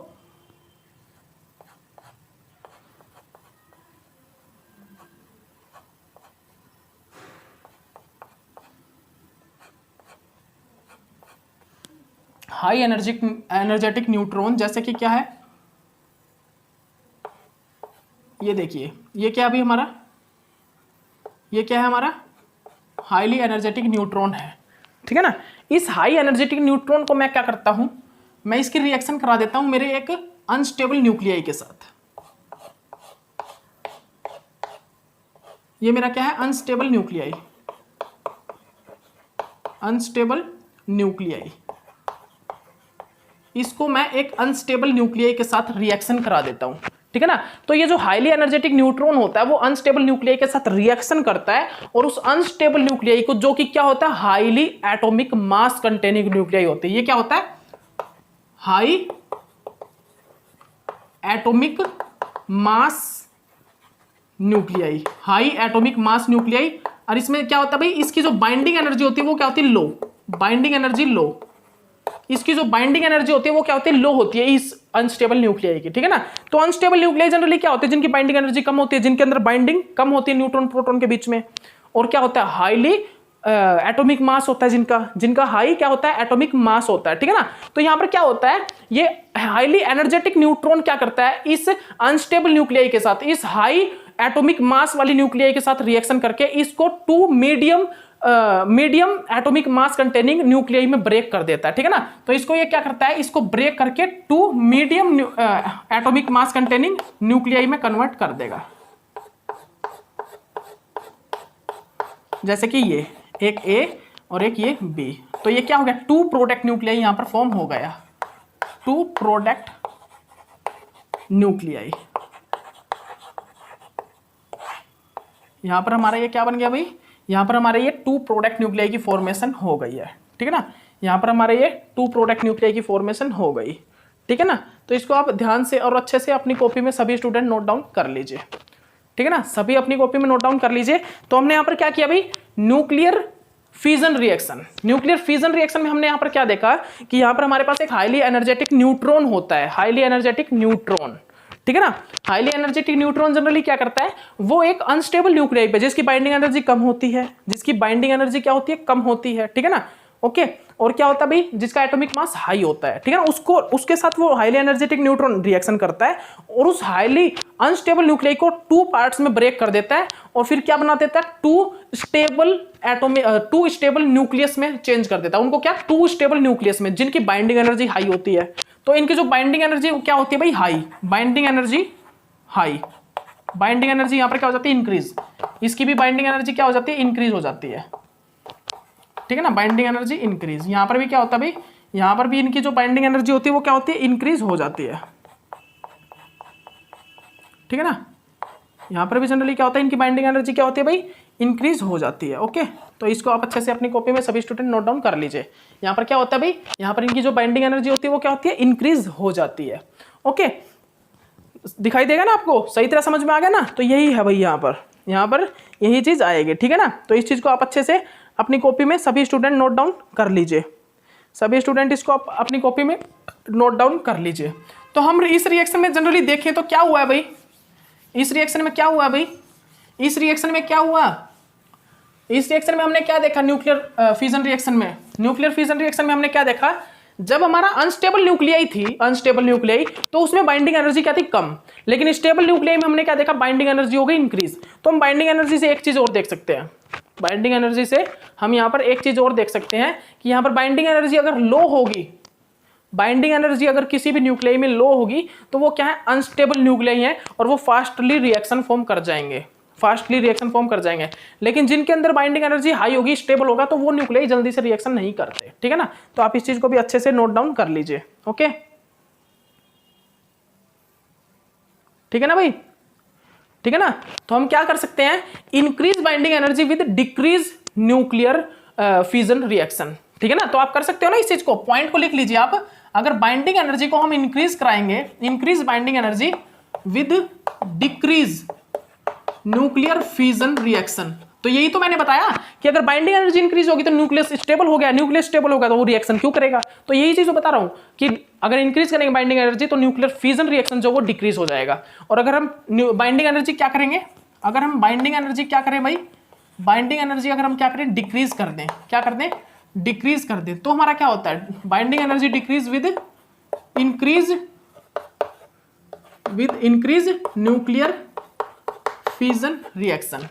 हाई एनर्जेटिक न्यूट्रॉन जैसे कि क्या है, ये देखिए, ये क्या अभी हमारा, ये क्या है हमारा हाईली एनर्जेटिक न्यूट्रॉन है, ठीक है ना। इस हाई एनर्जेटिक न्यूट्रॉन को मैं क्या करता हूं, मैं इसकी रिएक्शन करा देता हूं मेरे एक अनस्टेबल न्यूक्लियाई के साथ। ये मेरा क्या है, अनस्टेबल न्यूक्लियाई, अनस्टेबल न्यूक्लियाई, इसको मैं एक अनस्टेबल न्यूक्लियाई के साथ रिएक्शन करा देता हूं, ठीक है ना। तो ये जो हाईली एनर्जेटिक न्यूट्रॉन होता है वो अनस्टेबल न्यूक्लियाई के साथ रिएक्शन करता है, और उस अनस्टेबल न्यूक्लियाई को, जो कि क्या होता है, highly atomic mass containing nuclei होती है। ये क्या होता है, high atomic mass nuclei, high atomic mass nuclei. और इसमें क्या होता है भाई, इसकी जो बाइंडिंग एनर्जी होती है वो क्या होती है, लो, बाइंडिंग एनर्जी लो, इसकी जो बाइंडिंग एनर्जी होती है वो क्या होती है, लो होती है इस अनस्टेबल न्यूक्लियाई की, ठीक है ना। तो अनस्टेबल न्यूक्लियाई जनरली क्या होते हैं, जिनकी बाइंडिंग एनर्जी कम होती है, जिनके अंदर बाइंडिंग कम होती है न्यूट्रॉन प्रोटॉन के बीच में, और क्या होता है, हाईली एटॉमिक मास होता है जिनका हाई क्या होता है, एटॉमिक मास होता है, ठीक है ना। तो यहां पर क्या होता है, ये हाईली एनर्जेटिक न्यूट्रॉन क्या करता है, इस अनस्टेबल न्यूक्लियाई के साथ, इस हाई एटॉमिक मास वाली न्यूक्लियाई के साथ रिएक्शन करके इसको two medium atomic mass containing nuclei में ब्रेक कर देता है, ठीक है ना। तो इसको ये क्या करता है, इसको ब्रेक करके two medium atomic mass containing nuclei में कन्वर्ट कर देगा। जैसे कि ये एक A और एक ये B, तो ये क्या हो गया, टू प्रोडक्ट न्यूक्लियाई यहां पर फॉर्म हो गया, टू प्रोडक्ट न्यूक्लियाई। यहां पर हमारा ये क्या बन गया भाई, यहां पर हमारे ये टू प्रोडक्ट न्यूक्लियाई की फॉर्मेशन हो गई है, ठीक है ना। यहां पर हमारे ये टू प्रोडक्ट न्यूक्लियाई की फॉर्मेशन हो गई, ठीक है ना। तो इसको आप ध्यान से और अच्छे से अपनी कॉपी में सभी स्टूडेंट नोट डाउन कर लीजिए, ठीक है ना, सभी अपनी कॉपी में नोट डाउन कर लीजिए। तो हमने यहां पर क्या किया भाई, nuclear fission reaction, nuclear fission reaction में हमने यहां पर क्या देखा कि यहां पर हमारे पास एक हाईली एनर्जेटिक न्यूट्रॉन होता है, हाईली एनर्जेटिक न्यूट्रॉन, ठीक है ना। हाईली एनर्जेटिक न्यूट्रॉन जनरली क्या करता है, वो एक अनस्टेबल न्यूक्लियाई पे, जिसकी बाइंडिंग एनर्जी कम होती है, जिसकी बाइंडिंग एनर्जी क्या होती है, कम होती है, ठीक है ना, ओके। और क्या होता है भाई, जिसका एटॉमिक मास हाई होता है, ठीक है ना, उसको, उसके साथ वो हाईली एनर्जेटिक न्यूट्रॉन रिएक्शन करता है और उस हाईली अनस्टेबल न्यूक्लियाई को टू पार्ट्स में ब्रेक कर देता है, और फिर क्या बना देता है, टू स्टेबल न्यूक्लियस में चेंज कर देता है उनको, क्या, टू स्टेबल न्यूक्लियस में, जिनकी बाइंडिंग एनर्जी हाई होती है। तो इनकी जो बाइंडिंग एनर्जी क्या होती है भाई, high, binding energy high, binding energy यहां पर क्या हो जाती है, इंक्रीज, इसकी भी बाइंडिंग एनर्जी क्या हो जाती है, इंक्रीज हो जाती है, ठीक है ना, बाइंडिंग एनर्जी इंक्रीज। यहां पर भी क्या होता है भाई, यहां पर भी इनकी जो बाइंडिंग एनर्जी होती है वो क्या होती है, इंक्रीज हो जाती है, ठीक है ना। यहां पर भी जनरली क्या होता है, इनकी बाइंडिंग एनर्जी क्या होती है भाई, इंक्रीज हो जाती है, ओके। तो इसको आप अच्छे से अपनी कॉपी में सभी स्टूडेंट नोट डाउन कर लीजिए। यहां पर क्या होता है भाई, यहां पर इनकी जो बाइंडिंग एनर्जी होती है वो क्या होती है, इंक्रीज हो जाती है, ओके। दिखाई देगा ना आपको, सही तरह समझ में आ गया ना। तो यही है भाई, यहां पर यही चीज आएगी, ठीक है ना। तो इस चीज को आप अच्छे से अपनी कॉपी में सभी स्टूडेंट नोट डाउन कर लीजिए, सभी स्टूडेंट इसको आप अपनी कॉपी में नोट डाउन कर लीजिए। तो हम इस रिएक्शन में जनरली देखें तो क्या हुआ है भाई, इस रिएक्शन में क्या हुआ है भाई, इस रिएक्शन में क्या हुआ, इस रिएक्शन में हमने क्या देखा, न्यूक्लियर फिजन रिएक्शन में, न्यूक्लियर फिजन रिएक्शन में हमने क्या देखा, जब हमारा अनस्टेबल न्यूक्लियाई थी, अनस्टेबल न्यूक्लियाई, तो उसमें बाइंडिंग एनर्जी क्या थी, कम, लेकिन स्टेबल न्यूक्लियाई में हमने क्या देखा, बाइंडिंग एनर्जी हो गई इंक्रीज। तो हम बाइंडिंग एनर्जी से एक चीज और देख सकते हैं, बाइंडिंग एनर्जी से हम यहां पर एक चीज और देख सकते हैं कि यहां पर बाइंडिंग एनर्जी अगर लो होगी, बाइंडिंग एनर्जी अगर किसी भी न्यूक्लियाई में लो होगी तो वो क्या है, अनस्टेबल न्यूक्लियाई है और वो फास्टली रिएक्शन फॉर्म कर जाएंगे, फास्टली रिएक्शन फॉर्म कर जाएंगे। लेकिन जिनके अंदर बाइंडिंग एनर्जी हाई होगी, स्टेबल होगा, तो वो न्यूक्लियाई जल्दी से रिएक्शन नहीं करते, ठीक है ना। तो आप इस चीज को भी अच्छे से नोट डाउन कर लीजिए, ओके, ठीक है ना भाई, ठीक है ना। तो हम क्या कर सकते हैं, increase binding energy with decrease nuclear fission reaction, ठीक है ना। तो आप कर सकते हो ना इस चीज को, पॉइंट को लिख लीजिए आप, अगर बाइंडिंग एनर्जी को हम इंक्रीज कराएंगे, increase binding energy with decrease nuclear fission reaction, तो यही तो मैंने बताया कि अगर बाइंडिंग एनर्जी इंक्रीज होगी तो न्यूक्लियस स्टेबल हो गया, न्यूक्लियस स्टेबल होगा तो वो रिएक्शन क्यों करेगा। तो यही चीज बता रहा हूं कि अगर इंक्रीज करेंगे बाइंडिंग एनर्जी तो न्यूक्लियर फिजन रिएक्शन जो वो डिक्रीज हो जाएगा। और अगर हम बाइंडिंग एनर्जी क्या करेंगे, अगर हम बाइंडिंग एनर्जी क्या करें भाई, बाइंडिंग एनर्जी अगर हम क्या करें डिक्रीज कर दें, क्या कर दें डिक्रीज कर दें, तो हमारा क्या होता है binding energy decrease with increase nuclear fission reaction.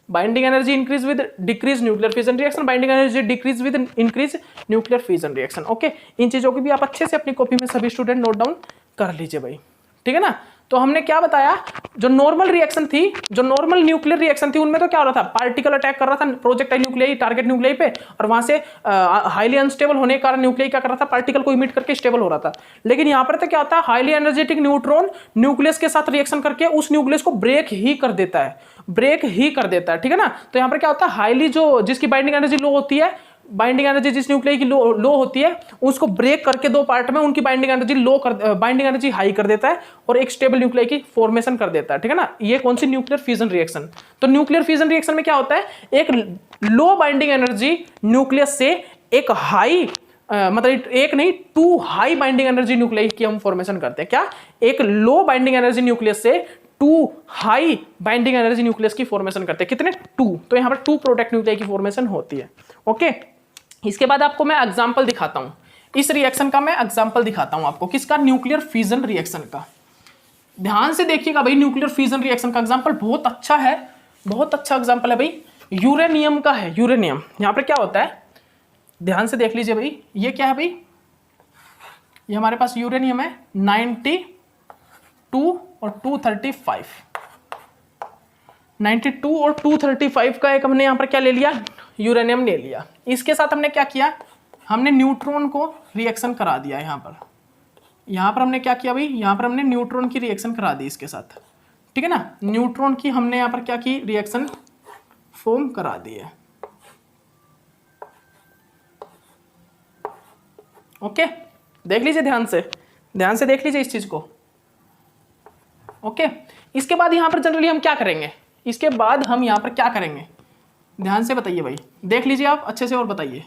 Binding energy increase with decrease nuclear fission reaction, binding energy decrease with increase nuclear fission reaction. Okay, इन चीजों की भी आप अच्छे से अपनी कॉपी में सभी स्टूडेंट नोट डाउन कर लीजिए भाई, ठीक है ना। तो हमने क्या बताया, जो नॉर्मल रिएक्शन थी, जो नॉर्मल न्यूक्लियर रिएक्शन थी, उनमें तो क्या हो रहा था, पार्टिकल अटैक कर रहा था प्रोजेक्टाइल न्यूक्लियाई टारगेट न्यूक्लियाई पे, और वहां से हाईली अनस्टेबल होने के कारण न्यूक्लियाई क्या कर रहा था, पार्टिकल को इमिट करके स्टेबल हो रहा था। लेकिन यहां पर तो क्या होता है, हाईली एनर्जेटिक न्यूट्रॉन न्यूक्लियस के साथ रिएक्शन करके उस न्यूक्लियस को ब्रेक ही कर देता है, ब्रेक ही कर देता है, ठीक है ना। तो यहां पर क्या होता है, हाईली जो जिसकी बाइंडिंग एनर्जी लो होती है, बाइंडिंग एनर्जी जिस न्यूक्लियाई की लो होती है, उसको ब्रेक करके दो पार्ट में उनकी binding energy binding energy high कर देता है और एक स्टेबल न्यूक्लियाई की फॉर्मेशन कर देता है, ठीक है ना। ये कौन सी न्यूक्लियर फिजन रिएक्शन। तो न्यूक्लियर फिजन रिएक्शन में क्या होता है, एक लो बाइंडिंग एनर्जी न्यूक्लियस से एक हाई मतलब एक नहीं 2 हाई बाइंडिंग एनर्जी न्यूक्लियाई की हम फॉर्मेशन करते हैं। क्या, एक लो बाइंडिंग एनर्जी न्यूक्लियस से 2 हाई बाइंडिंग एनर्जी न्यूक्लियस की फॉर्मेशन करते हैं। कितने, 2। तो यहां पर 2 प्रोडक्ट न्यूक्लियाई की फॉर्मेशन होती है। ओके, इसके बाद आपको मैं एग्जांपल दिखाता हूं, इस रिएक्शन का मैं एग्जांपल दिखाता हूं आपको, किसका, न्यूक्लियर फिजन रिएक्शन का। ध्यान से देखिएगा भाई, न्यूक्लियर फिजन रिएक्शन का एग्जांपल बहुत अच्छा है, बहुत अच्छा एग्जांपल है भाई, यूरेनियम का है। यूरेनियम, यहां पर क्या होता है, ध्यान से देख लीजिए भाई, ये क्या है भाई, ये हमारे पास यूरेनियम है 92 और 235, 92 और 235 का एक हमने यहां पर क्या ले लिया, यूरेनियम ले लिया। इसके साथ हमने क्या किया, हमने न्यूट्रॉन को रिएक्शन करा दिया। यहां पर हमने क्या किया भाई, यहां पर हमने न्यूट्रॉन की रिएक्शन करा दी इसके साथ, ठीक है ना। न्यूट्रॉन की हमने यहां पर क्या की, रिएक्शन फॉर्म करा दी है। ओके, देख लीजिए ध्यान से देख लीजिए इस चीज को। ओके, इसके बाद यहां पर जनरली हम क्या करेंगे, इसके बाद हम यहां पर क्या करेंगे, ध्यान से बताइए भाई, देख लीजिए आप अच्छे से और बताइए।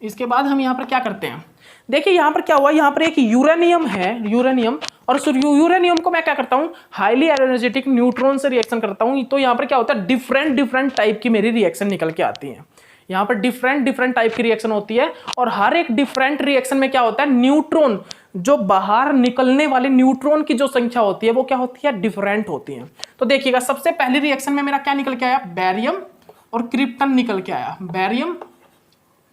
इसके बाद हम यहां पर क्या करते हैं, देखिए यहां पर क्या हुआ, यहां पर एक यूरेनियम है, यूरेनियम, और यूरेनियम को मैं क्या करता हूं, हाईली एनर्जेटिक न्यूट्रॉन से रिएक्शन करता हूं। तो यहां पर क्या होता है, डिफरेंट टाइप की मेरी रिएक्शन निकल के आती है। यहां पर डिफरेंट टाइप की रिएक्शन होती है, और हर एक डिफरेंट रिएक्शन में क्या होता है, न्यूट्रॉन, जो बाहर निकलने वाले न्यूट्रॉन की जो संख्या होती है वो क्या होती है, डिफरेंट होती है। तो देखिएगा, सबसे पहली रिएक्शन में मेरा क्या निकल के आया, बैरियम और क्रिप्टन निकल के आया, बैरियम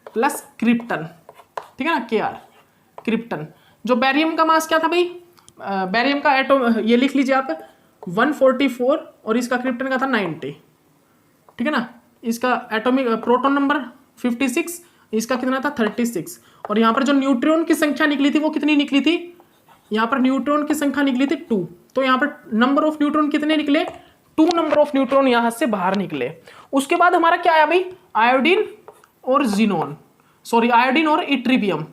प्लस क्रिप्टन, ठीक है ना, Kr, क्रिप्टन। जो बैरियम का मास क्या था भाई, बैरियम का एटम ये लिख लीजिए आप 144 और इसका क्रिप्टन का था 90, ठीक है ना। इसका एटॉमिक प्रोटॉन नंबर 56, इसका कितना था 36, और यहां पर जो न्यूट्रॉन की संख्या निकली थी वो कितनी निकली थी, यहां पर न्यूट्रॉन की संख्या निकली थी 2। तो यहां पर नंबर ऑफ न्यूट्रॉन कितने निकले, 2 नंबर ऑफ न्यूट्रॉन यहां से बाहर निकले। उसके बाद हमारा क्या आया भाई, आयोडीन और जीनोन, सॉरी आयोडीन और इट्रीबियम,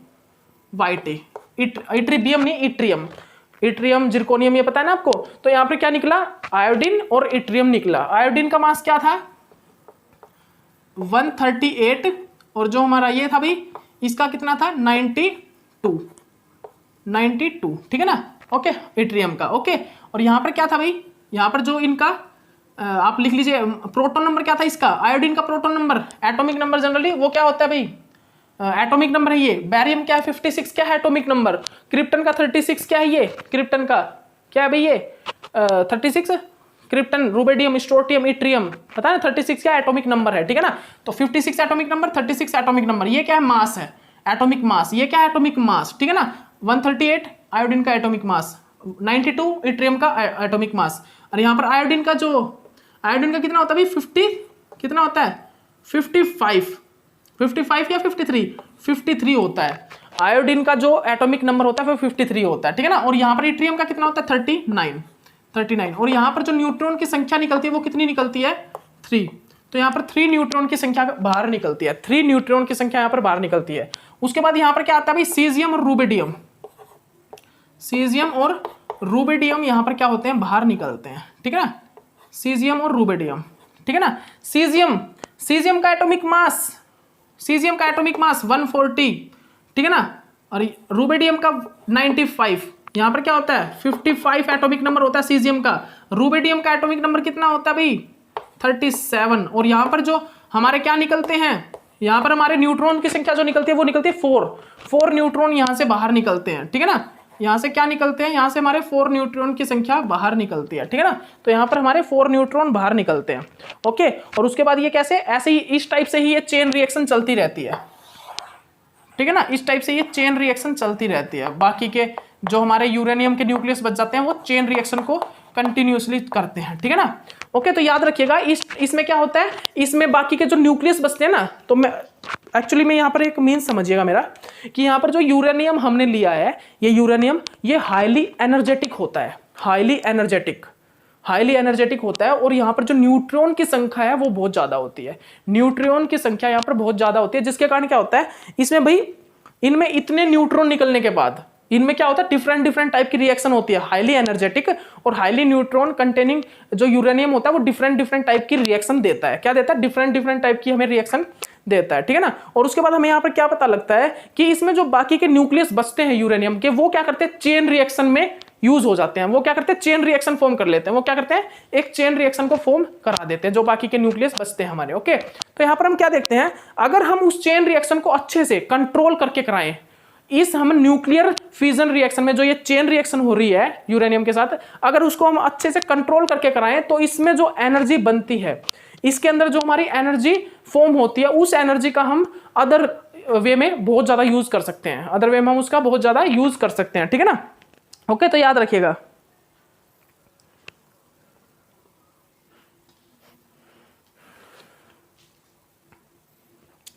वाइटे, इट्रीबियम नहीं इट्रियम, इट्रियम जिरकोनियम ये पता है ना आपको। तो यहां पर क्या निकला, आयोडीन और इट्रियम निकला। आयोडीन का मास क्या था 138, और जो हमारा ये था भाई इसका कितना था 92, ठीक है ना। ओके, इट्रियम का। ओके, और यहां पर क्या था भाई, यहां पर जो इनका आप लिख लीजिए प्रोटॉन नंबर क्या था इसका, आयोडीन का proton number, atomic number generally वो क्या होता है भाई, एटॉमिक नंबर है ये। बैरियम क्या है 56, क्या है एटॉमिक नंबर। क्रिप्टन का 36 क्या है, ये क्रिप्टन का क्या है भाई, ये 36 क्रिप्टन, रुबिडियम, स्ट्रोटियम, इट्रियम, पता है 36 क्या एटॉमिक नंबर है, ठीक है ना। तो 56 एटॉमिक नंबर, 36 एटॉमिक नंबर, ये क्या है, मास है, एटॉमिक मास, ये क्या है एटॉमिक मास, ठीक है ना। 138 आयोडीन का एटॉमिक मास, 92 इट्रियम का एटॉमिक मास, और यहाँ पर आयोडीन का कितना होता है भाई 50, कितना होता है 55 या 53 होता है। आयोडीन का जो एटॉमिक नंबर होता है वो 53 होता है, ठीक है ना। और यहाँ पर इट्रियम का कितना होता है 39, और यहाँ पर जो न्यूट्रॉन की संख्या निकलती है वो कितनी निकलती है 3। तो यहाँ पर 3 न्यूट्रॉन की संख्या बाहर निकलती है, 3 न्यूट्रॉन की संख्या यहाँ पर बाहर निकलती है। उसके बाद यहाँ पर क्या आता है भाई, सीजियम और रूबिडियम, सीजियम और रूबिडियम यहाँ पर क्या होते हैं, बाहर निकलते हैं, ठीक है ना, सीजियम और रूबिडियम, ठीक है ना। सीजियम, सीजियम का एटॉमिक मास, सीजियम का एटॉमिक मास 140, ठीक है ना। और रुबिडियम का 95, यहां पर क्या होता है 55 एटॉमिक नंबर होता है सीजियम का। रुबिडियम का एटॉमिक नंबर कितना होता है भाई 37। और यहां पर जो हमारे क्या निकलते हैं, यहां पर हमारे न्यूट्रॉन की संख्या जो निकलती है वो निकलती है 4 न्यूट्रॉन यहां से बाहर निकलते हैं, ठीक है ना। यहां से क्या निकलते हैं, यहां से हमारे 4 न्यूट्रॉन की संख्या बाहर निकलती है, ठीक है ना। तो यहां पर हमारे 4 न्यूट्रॉन बाहर निकलते हैं, ओके। और उसके बाद ये कैसे, ऐसे ही इस टाइप से ही ये चेन रिएक्शन चलती रहती है, ठीक है ना। इस टाइप से ये चेन रिएक्शन चलती रहती है। बाकी के जो हमारे यूरेनियम के न्यूक्लियस बच जाते हैं वो चेन रिएक्शन को कंटिन्यूअसली करते हैं, ठीक है ना। ओके, तो याद रखिएगा इसमें क्या होता है, इसमें बाकी के जो न्यूक्लियस बचते हैं ना, तो मैं एक्चुअली में यहाँ पर एक मीन समझिएगा मेरा कि यहाँ पर जो यूरेनियम हमने लिया है, ये यूरेनियम ये हाईली एनर्जेटिक होता है, हाईली एनर्जेटिक होता है। और यहाँ पर जो न्यूट्रॉन की संख्या है वो बहुत ज्यादा होती है, न्यूट्रॉन की संख्या यहाँ पर बहुत ज्यादा होती है, जिसके कारण क्या होता है इसमें भाई, इनमें इतने न्यूट्रॉन निकलने के बाद इनमें क्या होता है डिफरेंट टाइप की रिएक्शन होती है, हाईली एनर्जेटिक और हाईली न्यूट्रॉन कंटेनिंग जो यूरेनियम होता है वो डिफरेंट टाइप की रिएक्शन देता है। क्या देता है, डिफरेंट टाइप की हमें रिएक्शन देता है, ठीक है ना। और उसके बाद हमें यहाँ पर क्या पता लगता है कि इसमें जो बाकी के न्यूक्लियस बचते हैं यूरेनियम के, वो क्या करते हैं चेन रिएक्शन में यूज हो जाते हैं, वो क्या करते हैं चेन रिएक्शन फॉर्म कर लेते हैं, वो क्या करते हैं एक चेन रिएक्शन को फॉर्म करा देते हैं जो बाकी के न्यूक्लियस बचते हैं हमारे, ओके। तो यहाँ पर हम क्या देखते हैं, अगर हम उस चेन रिएक्शन को अच्छे से कंट्रोल करके कराएं, इस हम न्यूक्लियर फ्यूजन रिएक्शन में जो ये चेन रिएक्शन हो रही है यूरेनियम के साथ, अगर उसको हम अच्छे से कंट्रोल करके कराएं तो इसमें जो एनर्जी बनती है, इसके अंदर जो हमारी एनर्जी फॉर्म होती है, उस एनर्जी का हम अदर वे में बहुत ज्यादा यूज कर सकते हैं, अदर वे में हम उसका बहुत ज्यादा यूज कर सकते हैं, ठीक है ना। ओके, तो याद रखिएगा।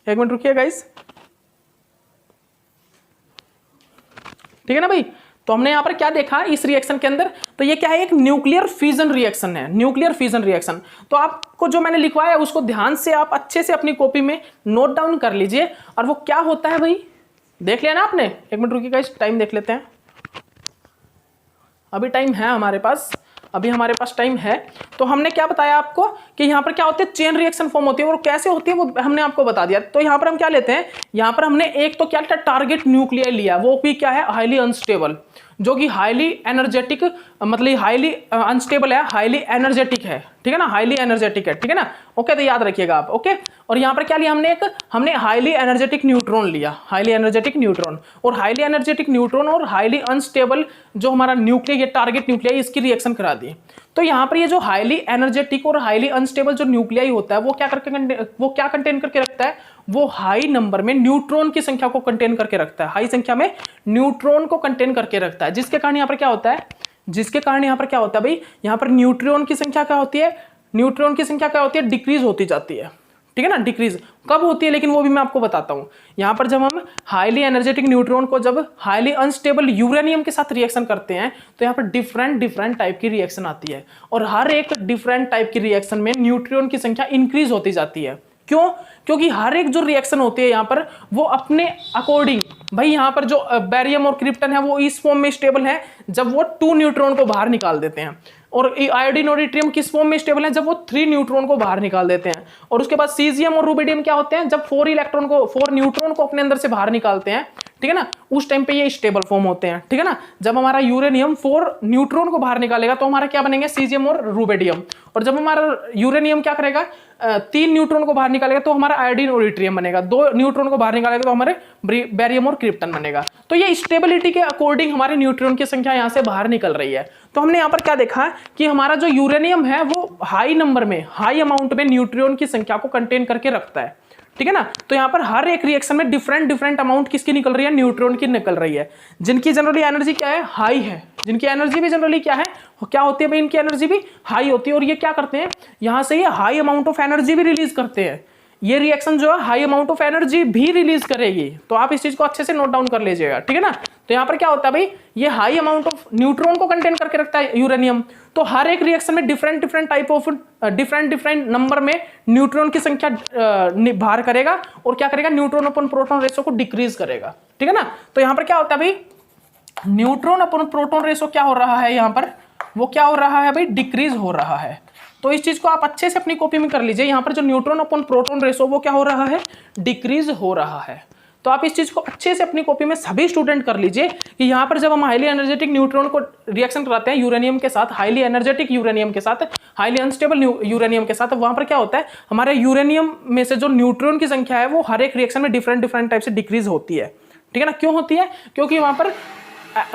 एक मिनट रुकिए गाइस, ठीक है ना भाई। तो हमने यहां पर क्या देखा इस रिएक्शन के अंदर, तो ये क्या है एक न्यूक्लियर फ्यूजन रिएक्शन है, न्यूक्लियर फ्यूजन रिएक्शन। तो आपको जो मैंने लिखवाया है उसको ध्यान से आप अच्छे से अपनी कॉपी में नोट डाउन कर लीजिए। और वो क्या होता है भाई, देख लिया ना आपने। एक मिनट रुकिएगा, इस टाइम देख लेते हैं, अभी टाइम है हमारे पास, अभी हमारे पास टाइम है। तो हमने क्या बताया आपको कि यहाँ पर क्या होते हैं चेन रिएक्शन फॉर्म होती है, और कैसे होती है वो हमने आपको बता दिया। तो यहाँ पर हम क्या लेते हैं, यहाँ पर हमने एक तो क्या टारगेट न्यूक्लियाई लिया, वो भी क्या है हाईली अनस्टेबल, जो कि हाईली एनर्जेटिक मतलब हाईली अनस्टेबल है, हाईली एनर्जेटिक है, ठीक है ना, हाईली एनर्जेटिक है, ठीक है ना। ओके, तो याद रखिएगा आप, ओके। और यहाँ पर क्या लिया हमने, हमने हाईली एनर्जेटिक न्यूट्रॉन लिया, हाईली एनर्जेटिक न्यूट्रॉन। और हाईली एनर्जेटिक न्यूट्रॉन और हाईली अनस्टेबल जो हमारा न्यूक्लियर, ये टारगेट न्यूक्लियाई, इसकी रिएक्शन करा दी। तो यहाँ पर ये जो हाईली एनर्जेटिक और हाईली अनस्टेबल जो न्यूक्लियाई होता है वो क्या कंटेन करके रखता है, वो हाई नंबर में न्यूट्रॉन की संख्या को कंटेन करके रखता है, हाई संख्या में न्यूट्रॉन को कंटेन करके रखता है, जिसके कारण यहाँ पर क्या होता है, भाई यहाँ पर न्यूट्रॉन की संख्या क्या होती है, डिक्रीज होती जाती है, ठीक है ना। डिक्रीज कब होती है लेकिन वो भी मैं आपको बताता हूं। यहां पर जब हम हाईली एनर्जेटिक न्यूट्रॉन को जब हाईली अनस्टेबल यूरेनियम के साथ रिएक्शन करते हैं तो यहां पर डिफरेंट टाइप की रिएक्शन आती है, और हर एक डिफरेंट टाइप की रिएक्शन में न्यूट्रॉन की संख्या इंक्रीज होती जाती है। क्यों, क्योंकि हर एक जो रिएक्शन होती है यहाँ पर वो अपने अकॉर्डिंग, भाई यहाँ पर जो बेरियम और क्रिप्टन है वो इस फॉर्म में स्टेबल है जब वो 2 न्यूट्रॉन को बाहर निकाल देते हैं, और आयोडीन और इट्रियम किस फॉर्म में स्टेबल है जब वो 3 न्यूट्रॉन को बाहर निकाल देते हैं। और उसके बाद सीजियम और रुबिडियम क्या होते हैं, जब 4 न्यूट्रॉन को अपने अंदर से बाहर निकालते हैं, ठीक है ना, उस टाइम पे ये स्टेबल फॉर्म होते हैं, ठीक है ना। जब हमारा यूरेनियम 4 न्यूट्रॉन को बाहर निकालेगा तो हमारा क्या बनेंगे, सीजियम और रुबिडियम। और जब हमारा यूरेनियम क्या करेगा, 3 न्यूट्रॉन को बाहर निकालेगा तो हमारा आयोडीन और इट्रियम बनेगा, 2 न्यूट्रॉन को बाहर निकालेगा तो हमारे बेरियम और क्रिप्टन बनेगा। तो ये स्टेबिलिटी के अकॉर्डिंग हमारे न्यूट्रॉन की संख्या यहाँ से बाहर निकल रही है। तो हमने यहाँ पर क्या देखा कि हमारा जो यूरेनियम है वो हाई नंबर में, हाई अमाउंट में न्यूट्रॉन की संख्या को कंटेन करके रखता है, ठीक है ना। तो यहाँ पर हर एक रिएक्शन में डिफरेंट अमाउंट किसकी निकल रही है, न्यूट्रॉन की निकल रही है, जिनकी जनरली एनर्जी क्या है, हाई है, जिनकी एनर्जी भी जनरली क्या होती है भाई, इनकी एनर्जी भी हाई होती है। और ये क्या करते हैं, यहाँ से ये हाई अमाउंट ऑफ एनर्जी भी रिलीज करते हैं। ये रिएक्शन जो है हाई अमाउंट ऑफ एनर्जी भी रिलीज करेगी, तो आप इस चीज को अच्छे से नोट डाउन कर लीजिएगा, ठीक है ना। तो यहाँ पर क्या होता है भाई, ये हाई अमाउंट ऑफ न्यूट्रॉन को कंटेन करके रखता है यूरेनियम, तो हर एक रिएक्शन में different type of different number में न्यूट्रॉन की संख्या बाहर करेगा, और क्या करेगा, न्यूट्रॉन अपन प्रोटॉन रेशो को डिक्रीज करेगा, ठीक है ना। तो यहाँ पर क्या होता है भाई, न्यूट्रॉन अपन प्रोटॉन रेशो क्या हो रहा है, यहाँ पर वो क्या हो रहा है भाई, डिक्रीज हो रहा है, तो इस चीज को आप अच्छे से अपनी कॉपी में कर लीजिए। यहाँ पर जो न्यूट्रॉन अपन प्रोटॉन रेशो वो क्या हो रहा है, डिक्रीज हो रहा है। तो आप इस चीज को अच्छे से अपनी कॉपी में सभी स्टूडेंट कर लीजिए कि यहाँ पर जब हम हाईली एनर्जेटिक न्यूट्रॉन को रिएक्शन कराते हैं यूरेनियम के साथ, हाईली एनर्जेटिक यूरेनियम के साथ, हाईली अनस्टेबल यूरेनियम के साथ, वहां पर क्या होता है, हमारे यूरेनियम में से जो न्यूट्रॉन की संख्या है वो हर एक रिएक्शन में डिफरेंट डिफरेंट टाइप से डिक्रीज होती है। ठीक है ना, क्यों होती है, क्योंकि वहां पर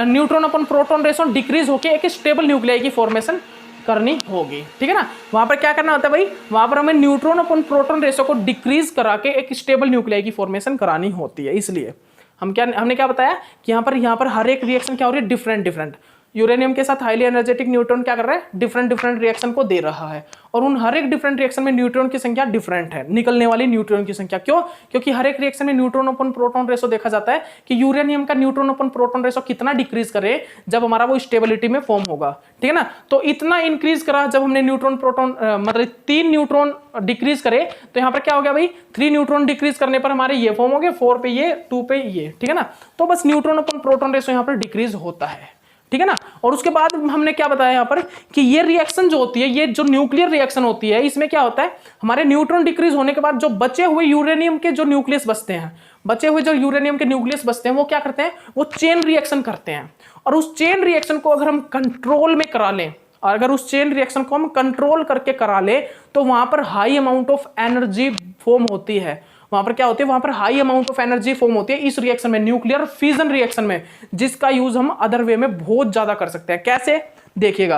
न्यूट्रॉन अपन प्रोटॉन रेशो डिक्रीज होकर एक स्टेबल न्यूक्लियाई की फॉर्मेशन करनी होगी। ठीक है ना, वहां पर क्या करना होता है भाई, वहां पर हमें न्यूट्रॉन अपन प्रोटॉन रेशो को डिक्रीज करा के एक स्टेबल न्यूक्लियाई की फॉर्मेशन करानी होती है। इसलिए हमने क्या बताया कि यहाँ पर हर एक रिएक्शन क्या हो रही है, डिफरेंट डिफरेंट। यूरेनियम के साथ हाईली एनर्जेटिक न्यूट्रॉन क्या कर रहा है, डिफरेंट डिफरेंट रिएक्शन को दे रहा है, और उन हर एक डिफरेंट रिएक्शन में न्यूट्रॉन की संख्या डिफरेंट है, निकलने वाली न्यूट्रॉन की संख्या। क्यों, क्योंकि हर एक रिएक्शन में न्यूट्रॉन अपन प्रोटॉन रेशो देखा जाता है कि यूरेनियम का न्यूट्रॉन अपन प्रोटॉन रेशो कितना डिक्रीज करे जब हमारा वो स्टेबिलिटी में फॉर्म होगा। ठीक है ना, तो इतना इंक्रीज करा जब हमने न्यूट्रॉन प्रोटॉन मतलब 3 न्यूट्रॉन डिक्रीज करे, तो यहाँ पर क्या हो गया भाई, 3 न्यूट्रॉन डिक्रीज करने पर हमारे ये फॉर्म हो गए, 4 पे ये, 2 पे ये। ठीक है ना, तो बस न्यूट्रॉन अपन प्रोटॉन रेशो यहाँ पर डिक्रीज होता है। ठीक है ना, और उसके बाद हमने क्या बताया यहाँ पर कि ये रिएक्शन जो होती है, ये जो न्यूक्लियर रिएक्शन होती है, इसमें क्या होता है, हमारे न्यूट्रॉन डिक्रीज होने के बाद जो बचे हुए यूरेनियम के जो न्यूक्लियस बचते हैं, बचे हुए जो यूरेनियम के न्यूक्लियस बचते हैं, वो क्या करते हैं, वो चेन रिएक्शन करते हैं। और उस चेन रिएक्शन को अगर हम कंट्रोल में करा लें, और अगर उस चेन रिएक्शन को हम कंट्रोल करके करा ले, तो वहां पर high amount of energy form होती है। वहां पर क्या होती है, वहां पर high amount of energy form होती है इस रिएक्शन में, न्यूक्लियर फिजन रिएक्शन में, जिसका यूज हम अदर वे में बहुत ज्यादा कर सकते हैं। कैसे, देखिएगा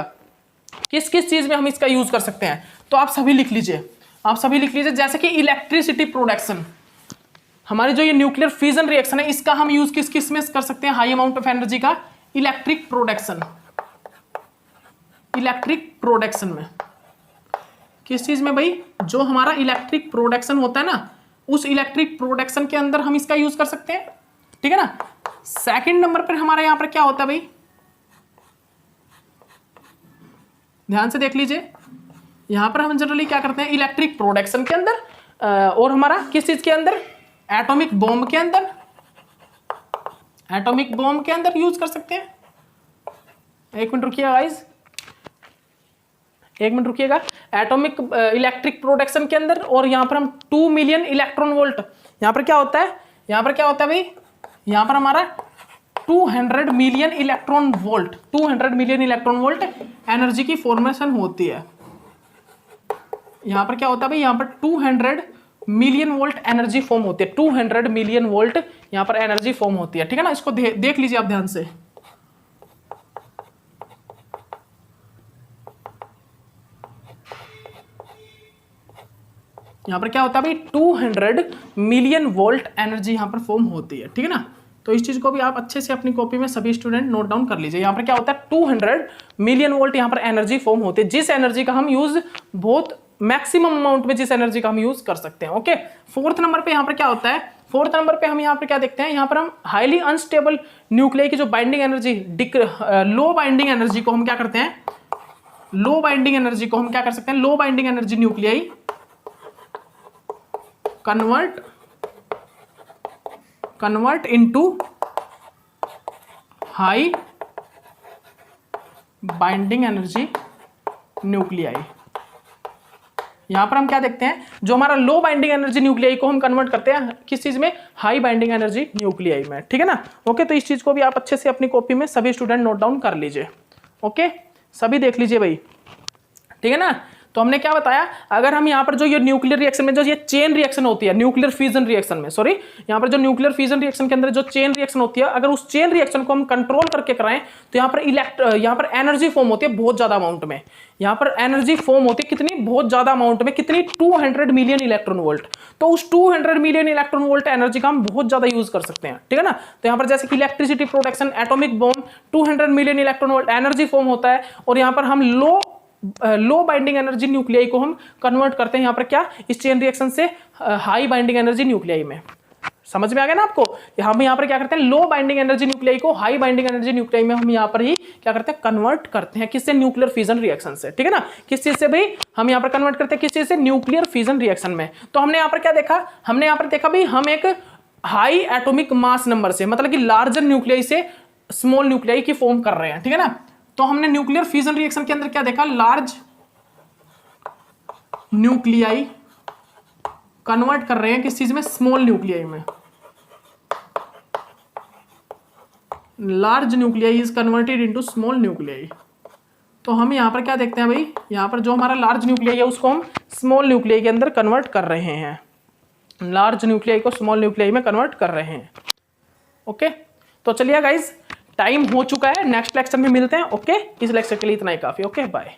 किस किस चीज में हम इसका यूज कर सकते हैं। तो आप सभी लिख लीजिए, जैसे कि इलेक्ट्रिसिटी प्रोडक्शन, हमारी जो ये न्यूक्लियर फिजन रिएक्शन है, इसका हम यूज किस किस में कर सकते हैं, हाई अमाउंट ऑफ एनर्जी का, इलेक्ट्रिक प्रोडक्शन में। किस चीज में भाई, जो हमारा इलेक्ट्रिक प्रोडक्शन होता है ना, उस इलेक्ट्रिक प्रोडक्शन के अंदर हम इसका यूज कर सकते हैं। ठीक है ना, सेकंड नंबर पर हमारा यहां पर क्या होता है भाई, ध्यान से देख लीजिए, यहां पर हम जनरली क्या करते हैं, इलेक्ट्रिक प्रोडक्शन के अंदर, और हमारा किस चीज के अंदर, एटॉमिक बॉम्ब के अंदर यूज कर सकते हैं। एक मिनट रुकिएगा गाइस, एटॉमिक इलेक्ट्रिक प्रोडक्शन के अंदर, और यहां पर हम 2 मिलियन इलेक्ट्रॉन वोल्ट, यहां पर क्या होता है भाई, यहां पर हमारा 200 मिलियन इलेक्ट्रॉन वोल्ट एनर्जी की फॉर्मेशन होती है। यहां पर क्या होता है भाई, यहां पर 200 मिलियन वोल्ट एनर्जी फॉर्म होती है, 200 मिलियन वोल्ट यहां पर एनर्जी फॉर्म होती है। ठीक है ना, इसको देख लीजिए आप ध्यान से। यहां पर क्या होता है भाई, 200 मिलियन वोल्ट एनर्जी यहां पर फॉर्म होती है। ठीक है ना, तो इस चीज को भी आप अच्छे से अपनी कॉपी में सभी स्टूडेंट नोट डाउन कर लीजिए। यहां पर क्या होता है, 200 मिलियन वोल्ट यहां पर एनर्जी फॉर्म होती है, जिस एनर्जी का हम यूज बहुत मैक्सिमम अमाउंट में, जिस एनर्जी का हम यूज कर सकते हैं। ओके, फोर्थ नंबर पे यहां पर क्या होता है, फोर्थ नंबर पे हम यहां पर क्या देखते हैं, यहां पर हम हाईली अनस्टेबल न्यूक्लियाई की जो binding energy, low binding energy को हम क्या करते हैं, low binding energy nuclei convert into high binding energy nuclei. यहां पर हम क्या देखते हैं, जो हमारा लो बाइंडिंग एनर्जी न्यूक्लियाई को हम कन्वर्ट करते हैं किस चीज में, हाई बाइंडिंग एनर्जी न्यूक्लियाई में। ठीक है ना, ओके, तो इस चीज को भी आप अच्छे से अपनी कॉपी में सभी स्टूडेंट नोट डाउन कर लीजिए। ओके, सभी देख लीजिए भाई। ठीक है ना, तो हमने क्या बताया, अगर हम यहाँ पर जो ये न्यूक्लियर रिएक्शन में जो ये चेन रिएक्शन होती है, न्यूक्लियर फिजन रिएक्शन में, सॉरी, यहाँ पर जो न्यूक्लियर फिजन रिएक्शन के अंदर जो चेन रिएक्शन होती है, अगर उस चेन रिएक्शन को हम कंट्रोल करके कराएं, तो यहाँ पर एनर्जी फॉर्म होती है बहुत ज्यादा अमाउंट में। यहाँ पर एनर्जी फॉर्म होती है कितनी, बहुत ज्यादा अमाउंट में, कितनी, 200 मिलियन इलेक्ट्रॉन वोल्ट। तो उस 200 मिलियन इलेक्ट्रॉन वोल्ट एनर्जी का हम बहुत ज्यादा यूज कर सकते हैं। ठीक है ना, तो यहाँ पर जैसे कि electricity production, atomic bomb, 200 million electron volt energy form होता है, और यहाँ पर हम लो बाइंडिंग एनर्जी न्यूक्लियाई को हम कन्वर्ट करते हैं यहाँ पर क्या, इस चेन रिएक्शन से हाई बाइंडिंग एनर्जी न्यूक्लियाई में। समझ में आ गया ना आपको, हम यहाँ पर क्या करते हैं, लो बाइंडिंग एनर्जी न्यूक्लियाई को हाई बाइंडिंग एनर्जी न्यूक्लियाई में हम यहाँ पर ही क्या करते हैं, कन्वर्ट करते हैं। किससे, न्यूक्लियर फिजन रिएक्शन से। ठीक है ना, किस चीज से भाई, हम यहाँ पर कन्वर्ट करते हैं किस चीज से, न्यूक्लियर फिजन रिएक्शन में। तो हमने यहाँ पर क्या देखा, हमने यहाँ पर देखा भाई, हम एक हाई एटॉमिक मास नंबर से, मतलब कि लार्जर न्यूक्लियाई से स्मॉल न्यूक्लियाई की फॉर्म कर रहे हैं। ठीक है ना, तो हमने न्यूक्लियर फिजन रिएक्शन के अंदर क्या देखा, लार्ज न्यूक्लियाई कन्वर्ट कर रहे हैं किस चीज में, स्मॉल न्यूक्लियाई में। Large nuclei is converted into small nuclei. तो हम यहाँ पर क्या देखते हैं भाई, यहाँ पर जो हमारा लार्ज न्यूक्लियाई है उसको हम स्मॉल न्यूक्लियाई के अंदर कन्वर्ट कर रहे हैं, लार्ज न्यूक्लियाई को स्मॉल न्यूक्लियाई में कन्वर्ट कर रहे हैं। ओके, तो चलिए गाइज टाइम हो चुका है, नेक्स्ट लेक्चर में मिलते हैं। ओके, इस लेक्चर के लिए इतना ही काफी। Okay, bye.